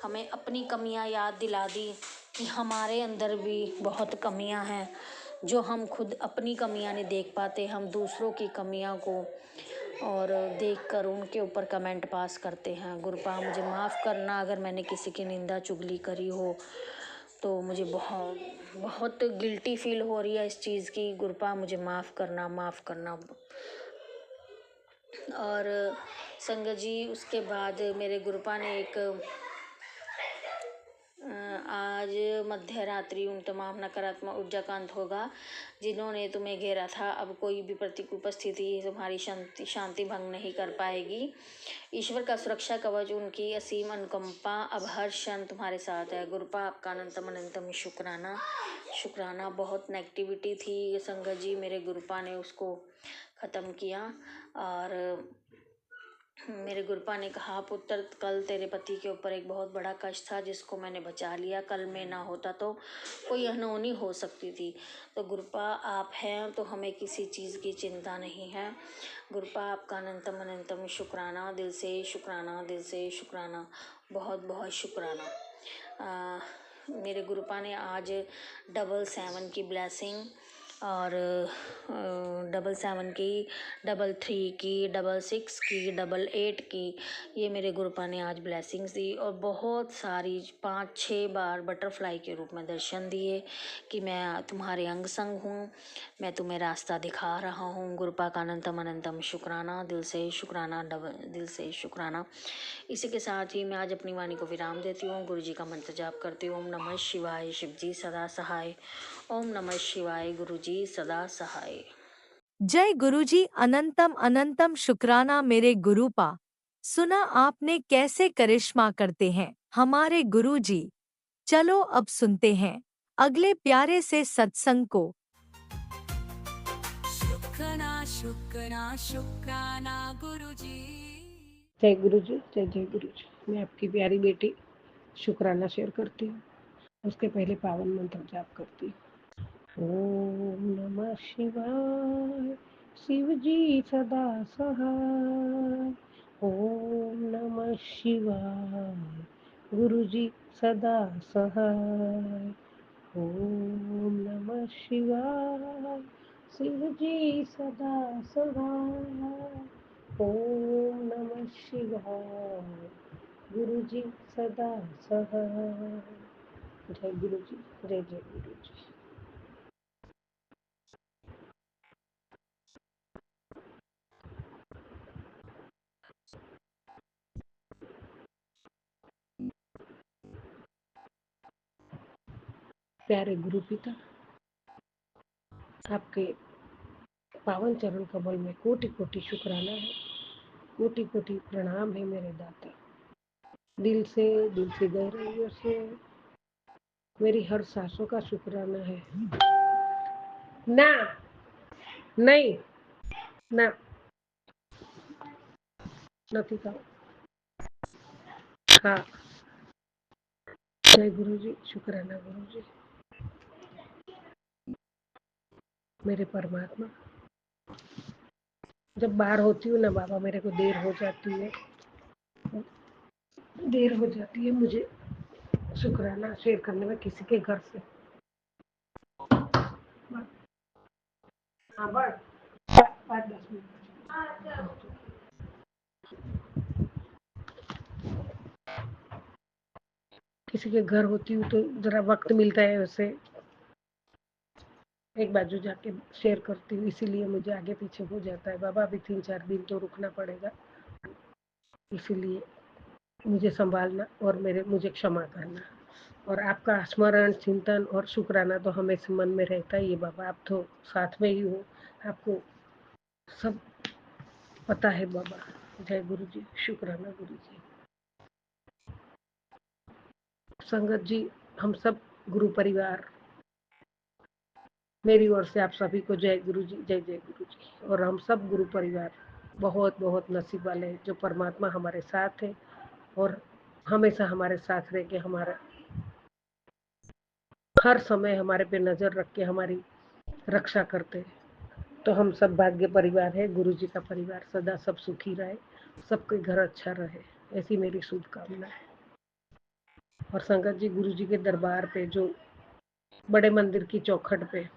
[SPEAKER 7] हमें अपनी कमियां याद दिला दी कि हमारे अंदर भी बहुत कमियां हैं जो हम खुद अपनी कमियां नहीं देख पाते, हम दूसरों की कमियां को और देखकर उनके ऊपर कमेंट पास करते हैं। गुरुपा मुझे माफ़ करना अगर मैंने किसी की निंदा चुगली करी हो तो मुझे बहुत बहुत गिल्टी फील हो रही है इस चीज़ की। गुरुपा मुझे माफ़ करना, माफ़ करना। और संगत जी उसके बाद मेरे गुरुपा ने एक आज मध्य रात्रि उन तमाम नकारात्मक ऊर्जा का अंत होगा जिन्होंने तुम्हें घेरा था। अब कोई भी प्रतिकूल स्थिति तुम्हारी शांति भंग नहीं कर पाएगी। ईश्वर का सुरक्षा कवच, उनकी असीम अनुकंपा अब हर क्षण तुम्हारे साथ है। गुरुपा आपका अनंतम अनंतम शुक्राना शुक्राना। बहुत नेगेटिविटी थी संगत जी, मेरे गुरुपा ने उसको ख़त्म किया। और मेरे गुरुपा ने कहा, पुत्र कल तेरे पति के ऊपर एक बहुत बड़ा कष्ट था जिसको मैंने बचा लिया। कल मैं ना होता तो कोई अनहोनी हो सकती थी। तो गुरुपा आप हैं तो हमें किसी चीज़ की चिंता नहीं है। गुरुपा आपका अनंतम अनंतम शुक्राना, दिल से शुक्राना, दिल से शुक्राना, बहुत बहुत शुक्राना। मेरे गुरुपा ने आज 777 की ब्लेसिंग और 777 की, 33 की, 66 की, 88 की, ये मेरे गुरुपा ने आज ब्लेसिंग्स दी। और बहुत सारी 5-6 बार बटरफ्लाई के रूप में दर्शन दिए कि मैं तुम्हारे अंग संग हूँ, मैं तुम्हें रास्ता दिखा रहा हूँ। गुरुपा का अनंतम अनंतम शुक्राना, दिल से शुक्राना, दिल से शुक्राना। इसी के साथ ही मैं आज अपनी वाणी को विराम देती हूँ। गुरु जी का मंत्र जाप करती हूँ। ओम नमः शिवाय, शिव जी सदा सहाय। ओम नमः शिवाय, गुरु जी सदा सहाय।
[SPEAKER 1] जय गुरुजी, अनंतम अनंतम शुक्राना मेरे गुरुपा। सुना आपने कैसे करिश्मा करते हैं हमारे गुरुजी। चलो अब सुनते हैं अगले प्यारे से सत्संग को।
[SPEAKER 3] शुक्राना शुक्राना शुक्राना गुरुजी।
[SPEAKER 8] जय गुरु जी, जय जय गुरु जी। मैं आपकी प्यारी बेटी शुक्राना शेयर करती हूँ। उसके पहले पावन मंत्र जाप करती हूँ। ओम नमः शिवाय, शिव जी सदा सहाय। ओम नमः शिवाय, गुरु जी सदा सहाय। ओम नमः शिवाय, शिव जी सदा सहाय। ओम नमः शिवाय, गुरु जी सदा सहाय। जय गुरु जी, जय जय गुरु जी। प्यारे गुरु पिता, आपके पावन चरण कमल में कोटि कोटि शुक्राना है, कोटि कोटि प्रणाम है मेरे दाता। दिल से गहराइयों से मेरी हर सांसों का शुक्राना है। ना नहीं ना નથી ખાવું। हाँ जय गुरु जी, शुक्राना गुरु जी, मेरे परमात्मा। जब बाहर होती हूँ ना बाबा, मेरे को देर हो जाती है मुझे शुक्राना शेयर करने में किसी के घर से। हाँ बस 5-10 मिनट किसी के घर होती हूँ तो जरा वक्त मिलता है, वैसे एक बाजू जाके शेयर करती हूँ, इसीलिए मुझे आगे पीछे हो जाता है बाबा। अभी 3-4 दिन तो रुकना पड़ेगा, इसीलिए मुझे संभालना और मुझे क्षमा करना। और आपका स्मरण, चिंतन और शुक्राना तो हमेशा मन में रहता ही है बाबा। आप तो साथ में ही हो, आपको सब पता है बाबा। जय गुरु जी, शुक्राना गुरु जी। संगत जी, हम सब गुरु परिवार, मेरी ओर से आप सभी को जय गुरु जी, जय जय गुरु जी। और हम सब गुरु परिवार बहुत बहुत नसीब वाले हैं जो परमात्मा हमारे साथ है और हमेशा हमारे साथ रह के हमारा हर समय हमारे पे नजर रख के हमारी रक्षा करते हैं। तो हम सब भाग्य परिवार है। गुरु जी का परिवार सदा सब सुखी रहे, सबके घर अच्छा रहे, ऐसी मेरी शुभकामना है। और संगत जी, गुरु जी के दरबार पे जो बड़े मंदिर की चौखट पे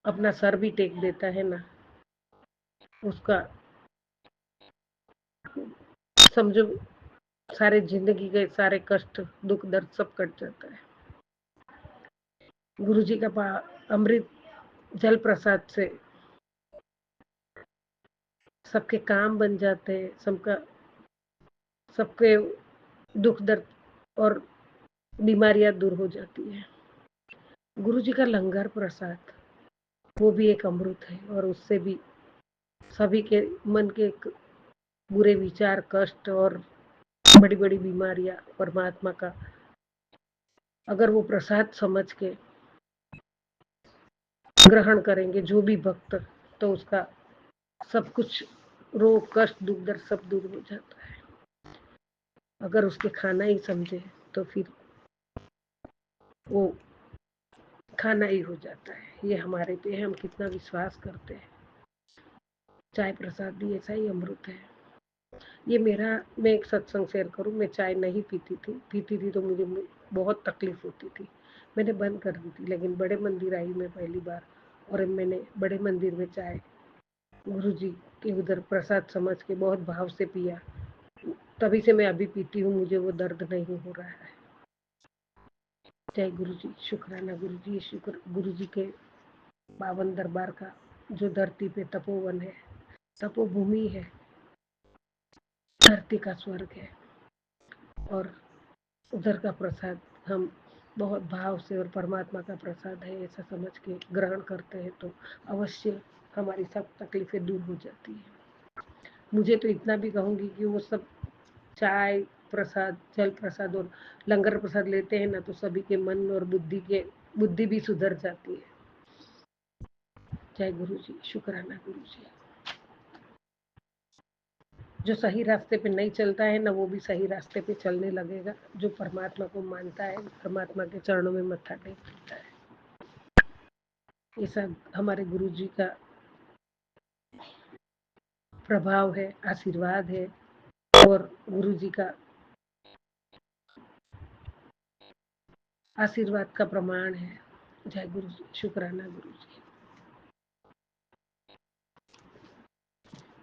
[SPEAKER 8] अपना सर भी टेक देता है ना, उसका समझो सारे जिंदगी के सारे कष्ट, दुख, दर्द सब कट जाता है। गुरु जी का अमृत जल प्रसाद से सबके काम बन जाते हैं, सबके दुख दर्द और बीमारियां दूर हो जाती है। गुरु जी का लंगर प्रसाद वो भी एक अमृत है और उससे भी सभी के मन के बुरे विचार, कष्ट और बड़ी बड़ी बीमारियां परमात्मा का अगर वो प्रसाद समझ के ग्रहण करेंगे जो भी भक्त, तो उसका सब कुछ रोग, कष्ट, दुख दर्द सब दूर हो जाता है। अगर उसके खाना ही समझे तो फिर वो खाना ही हो जाता है। ये हमारे पे हम कितना विश्वास करते हैं। चाय प्रसाद भी ऐसा ही अमृत है। ये मैं एक सत्संग शेयर करूं, मैं चाय नहीं पीती थी तो मुझे बहुत तकलीफ होती थी, मैंने बंद कर दी थी। लेकिन बड़े मंदिर आई मैं पहली बार और मैंने बड़े मंदिर में चाय गुरु जी के उधर प्रसाद समझ के बहुत भाव से पिया, तभी से मैं अभी पीती हूँ, मुझे वो दर्द नहीं हो रहा है। जय गुरु जी, शुक्राना गुरु जी। शुक्र गुरु जी के पावन दरबार का, जो धरती पे तपोवन है, तपोभूमि है, धरती का स्वर्ग है। और उधर का प्रसाद हम बहुत भाव से, और परमात्मा का प्रसाद है ऐसा समझ के ग्रहण करते हैं तो अवश्य हमारी सब तकलीफें दूर हो जाती है। मुझे तो इतना भी कहूँगी कि वो सब चाय प्रसाद, जल प्रसाद और लंगर प्रसाद लेते हैं ना, तो सभी के मन और बुद्धि भी सुधर जाती है। जय गुरु जी, शुक्राना गुरु जी। जो सही रास्ते पे नहीं चलता है ना, वो भी सही रास्ते पे चलने लगेगा। जो परमात्मा को मानता है, परमात्मा के चरणों में मत्था टेक देता है। ये सब हमारे गुरु जी का प्रभाव है, आशीर्वाद है और गुरु जी का आशीर्वाद का प्रमाण है। जय गुरु जी, शुक्राना गुरु जी।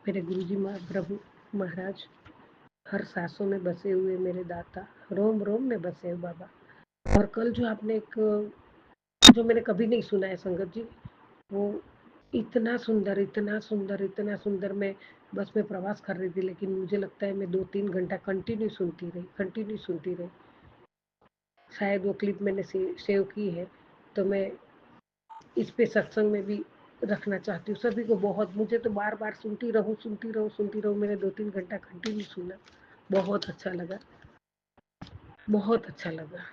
[SPEAKER 8] मेरे गुरु जी प्रभु महाराज हर सांसों में बसे हुए मेरे दाता, रोम रोम में बसे हुए बाबा। और कल जो आपने जो मैंने कभी नहीं सुना है संगत जी, वो इतना सुंदर, इतना सुंदर, इतना सुंदर। मैं बस में प्रवास कर रही थी, लेकिन मुझे लगता है मैं 2-3 घंटा कंटिन्यू सुनती रही। शायद वो क्लिप मैंने सेव की है, तो मैं इस पे सत्संग में भी रखना चाहती हूँ सभी को। बहुत मुझे तो बार बार सुनती रहूँ, मैंने 2-3 घंटा कंटिन्यू सुना बहुत अच्छा लगा, बहुत अच्छा लगा।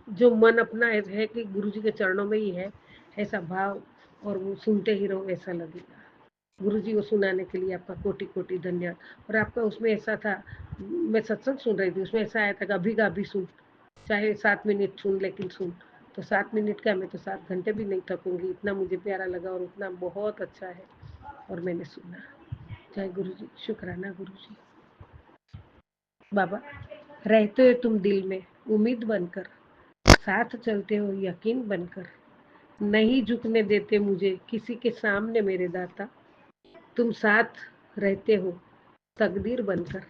[SPEAKER 8] जो मन अपना है कि गुरु जी के चरणों में ही है, ऐसा भाव, और वो सुनते ही रहो ऐसा लगेगा। गुरु जी को सुनाने के लिए आपका कोटि कोटि धन्यवाद। और आपका उसमें ऐसा था, मैं सत्संग सुन रही थी, उसमें ऐसा आया था कि अभी सुन, चाहे 7 मिनट सुन, लेकिन सुन। तो 7 मिनट का, मैं तो 7 घंटे भी नहीं थकूंगी, इतना मुझे प्यारा लगा और उतना बहुत अच्छा है, और मैंने सुना। जय गुरु जी, शुक्राना गुरु जी। बाबा, रहते हो तुम दिल में उम्मीद बनकर, साथ चलते हो यकीन बनकर, नहीं झुकने देते मुझे किसी के सामने मेरे दाता, तुम साथ रहते हो तकदीर बनकर।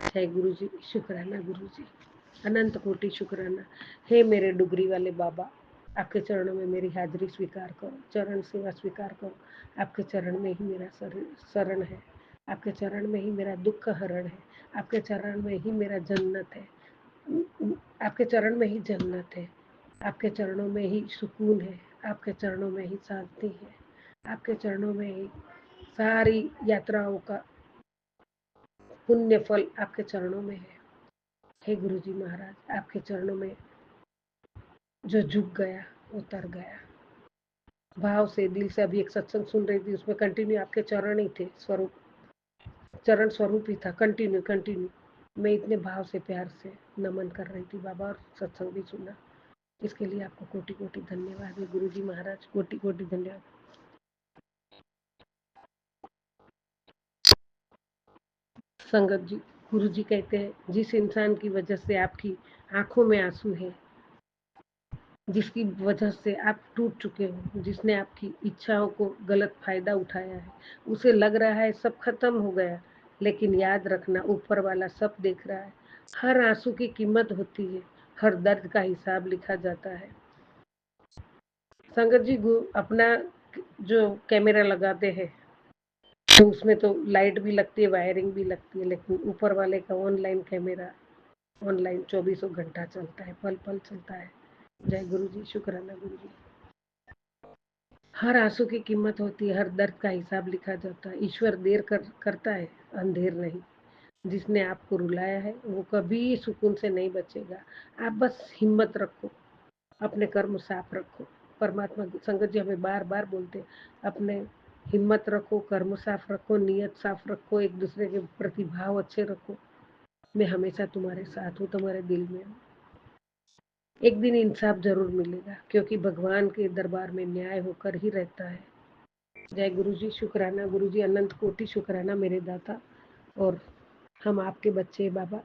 [SPEAKER 8] जय गुरु जी, शुक्राना गुरु जी, अनंत कोटि शुक्राना। हे मेरे डुगरी वाले बाबा, आपके चरणों में मेरी हाजिरी स्वीकार करो, चरण सेवा स्वीकार करो। आपके चरण में ही मेरा शरण है, आपके चरण में ही मेरा दुख का हरण है, आपके चरण में ही मेरा जन्नत है, आपके चरण में ही जन्नत है, आपके चरणों में ही सुकून है, आपके चरणों में ही शांति है, आपके चरणों में ही सारी यात्राओं का पुण्य फल आपके चरणों में है। हे गुरु जी महाराज, आपके चरणों में जो झुक गया वो तर गया। भाव से, दिल से। अभी एक सत्संग सुन रही थी, उसमें कंटिन्यू आपके चरण ही थे, स्वरूप, चरण स्वरूप ही था, कंटिन्यू कंटिन्यू। मैं इतने भाव से, प्यार से नमन कर रही थी बाबा, और सत्संग भी सुना। इसके लिए आपको कोटि कोटि धन्यवाद है गुरु जी महाराज, कोटि कोटि धन्यवाद। संगत जी, गुरु जी कहते हैं, जिस इंसान की वजह से आपकी आंखों में आंसू है, जिसकी वजह से आप टूट चुके हो, जिसने आपकी इच्छाओं को गलत फायदा उठाया है, उसे लग रहा है सब खत्म हो गया, लेकिन याद रखना, ऊपर वाला सब देख रहा है। हर आंसू की कीमत होती है, हर दर्द का हिसाब लिखा जाता है। संगत जी, अपना जो कैमरा लगाते हैं, तो उसमें तो लाइट भी लगती है, वायरिंग भी लगती है, लेकिन ऊपर वाले का ऑनलाइन कैमरा, ऑनलाइन 24 घंटा चलता है, पल पल चलता है। जय गुरु जी, शुक्राना गुरु जी। हर आंसू की कीमत होती है, हर दर्द का हिसाब लिखा जाता है। ईश्वर देर करता है, अंधेर नहीं। जिसने आपको रुलाया है वो कभी सुकून से नहीं बचेगा। आप बस हिम्मत रखो, अपने कर्म साफ रखो। परमात्मा संगत जी हमें बार बार बोलते, अपने हिम्मत रखो, कर्म साफ रखो, नियत साफ रखो, एक दूसरे के प्रति भाव अच्छे रखो। मैं हमेशा तुम्हारे साथ हूँ, तुम्हारे दिल में हूँ। एक दिन इंसाफ जरूर मिलेगा, क्योंकि भगवान के दरबार में न्याय होकर ही रहता है। जय गुरु जी, शुक्राना गुरु जी, अनंत कोटि शुक्राना मेरे दाता। और हम आपके बच्चे बाबा,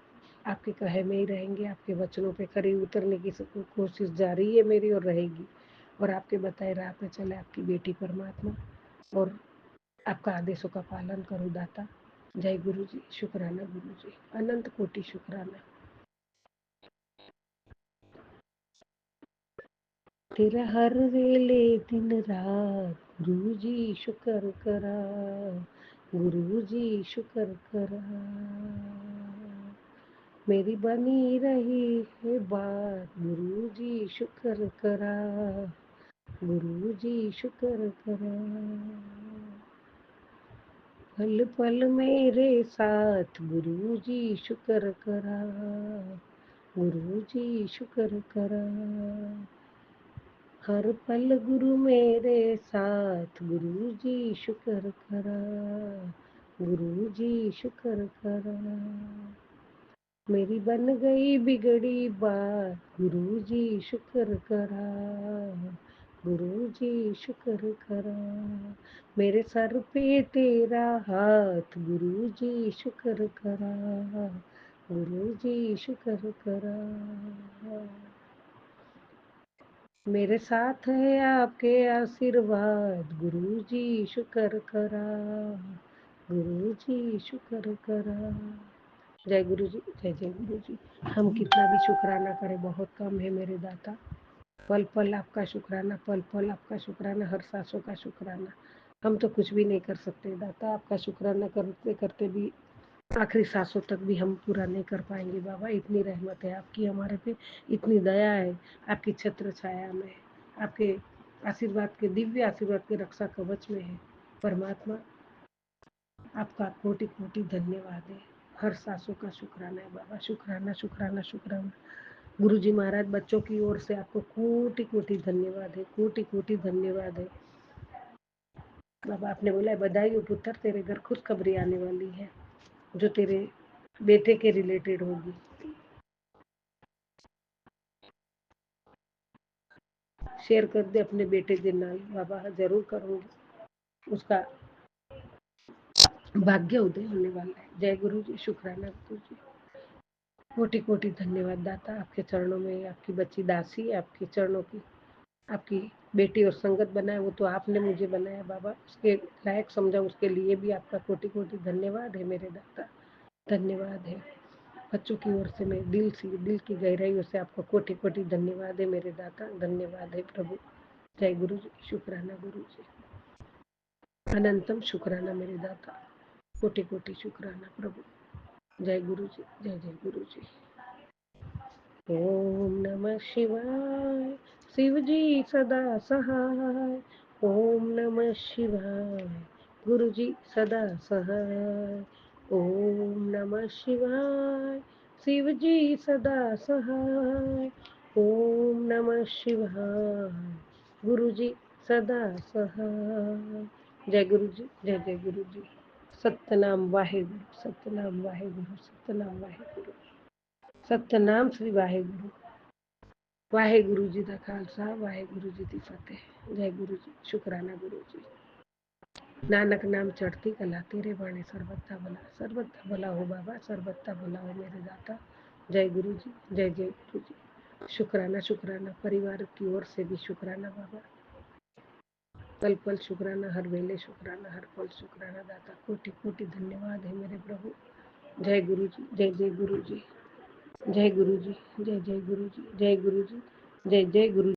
[SPEAKER 8] आपके कहे में ही रहेंगे, आपके वचनों पे खरी उतरने की कोशिश जारी है मेरी, और रहेगी। और आपके बताए राह पे चले आपकी बेटी परमात्मा, और आपका आदेशों का पालन करूँ दाता। जय गुरु जी, शुक्राना गुरु जी, अनंत कोटि शुक्राना। तेरा हर वेले दिन रात गुरु जी शुक्र करा, गुरु जी शुक्र करा। मेरी बनी रही है बात, गुरु जी शुक्र करा, गुरु जी शुक्र करा। पल पल मेरे साथ गुरु जी शुक्र करा, गुरु जी शुक्र करा। हर पल गुरु मेरे साथ, गुरु जी शुक्र करा, गुरु जी शुक्र करा। मेरी बन गई बिगड़ी बात, गुरु जी शुक्र करा, गुरु जी शुक्र करा। मेरे सर पे तेरा हाथ, गुरु जी शुक्र करा, गुरु जी शुक्र करा। मेरे साथ है आपके आशीर्वाद, गुरु जी शुक्र करा, गुरु जी शुक्र करा। जय गुरु जी, जय जय गुरु जी। हम कितना भी शुक्राना करें बहुत कम है मेरे दाता। पल पल आपका शुक्राना, पल पल आपका शुक्राना, हर सांसों का शुक्राना। हम तो कुछ भी नहीं कर सकते दाता, आपका शुक्राना करते करते भी आखिरी सांसों तक भी हम पूरा नहीं कर पाएंगे बाबा। इतनी रहमत है आपकी हमारे पे, इतनी दया है आपकी छत्र छाया में, आपके आशीर्वाद के, दिव्य आशीर्वाद के रक्षा कवच में है। परमात्मा, आपका कोटि कोटि धन्यवाद है। हर सांसों का शुक्राना है बाबा, शुक्राना शुक्राना शुक्राना। गुरु जी महाराज, बच्चों की ओर से आपको कोटि कोटि धन्यवाद है, कोटि कोटि धन्यवाद है बाबा। आपने बोला है बधाई हो पुत्र, तेरे घर खुशखबरी आने वाली है जो तेरे बेटे के रिलेटेड होगी। शेयर कर दे अपने बेटे के नाल बाबा, जरूर करूंगी। उसका भाग्य उदय होने वाला है। जय गुरु जी, शुक्राना गुरु जी, कोटि कोटि धन्यवाद दाता। आपके चरणों में आपकी बच्ची दासी है, आपके चरणों की आपकी बेटी और संगत बनाए, वो तो आपने मुझे बनाया बाबा, उसके लायक समझा, उसके लिए भी आपका कोटि कोटि धन्यवाद है मेरे दाता, धन्यवाद है। बच्चों की ओर से मैं दिल की गहराइयों से आपको कोटि कोटि धन्यवाद है मेरे दाता, धन्यवाद है प्रभु। जय गुरु जी, शुक्राना गुरु जी, अनंतम शुक्राना मेरे दाता, कोटि कोटि शुक्राना प्रभु। जय गुरु जी, जय जय गुरु जी। ओम नमः शिवाय, शिव जी सदा सहाय। ओम नमः शिवाय, गुरु जी सदा सहाय। ओम नमः शिवाय, शिव जी सदा सहाय। ओम नमः शिवाय, गुरु जी सदा सहाय। जय गुरु जी, जय जय गुरु जी। सतनाम वाहेगुरु, सतनाम वाहेगुरु, सतनाम वाहेगुरु, सतनाम श्री वाहेगुरु। वाहेगुरु जी का खालसा, वाहेगुरु जी की फतेह। जय गुरु जी, शुक्राना गुरु जी। नानक नाम चढ़ती कला, तेरे बाणे सर्वथा भला, सर्वथा भला हो बाबा, सर्वथा भला हो मेरे दाता। जय गुरु जी, जय जय गुरु जी, शुक्राना शुक्राना। परिवार की ओर से भी शुक्राना बाबा, पल पल शुक्राना, हर वेले शुक्राना, हर पल शुक्राना दाता। कोटि कोटि धन्यवाद है मेरे प्रभु। जय गुरु जी, जय जय गुरु जी, जय गुरु जी, जय जय गुरु जी, जय गुरु जी, जय जय गुरु।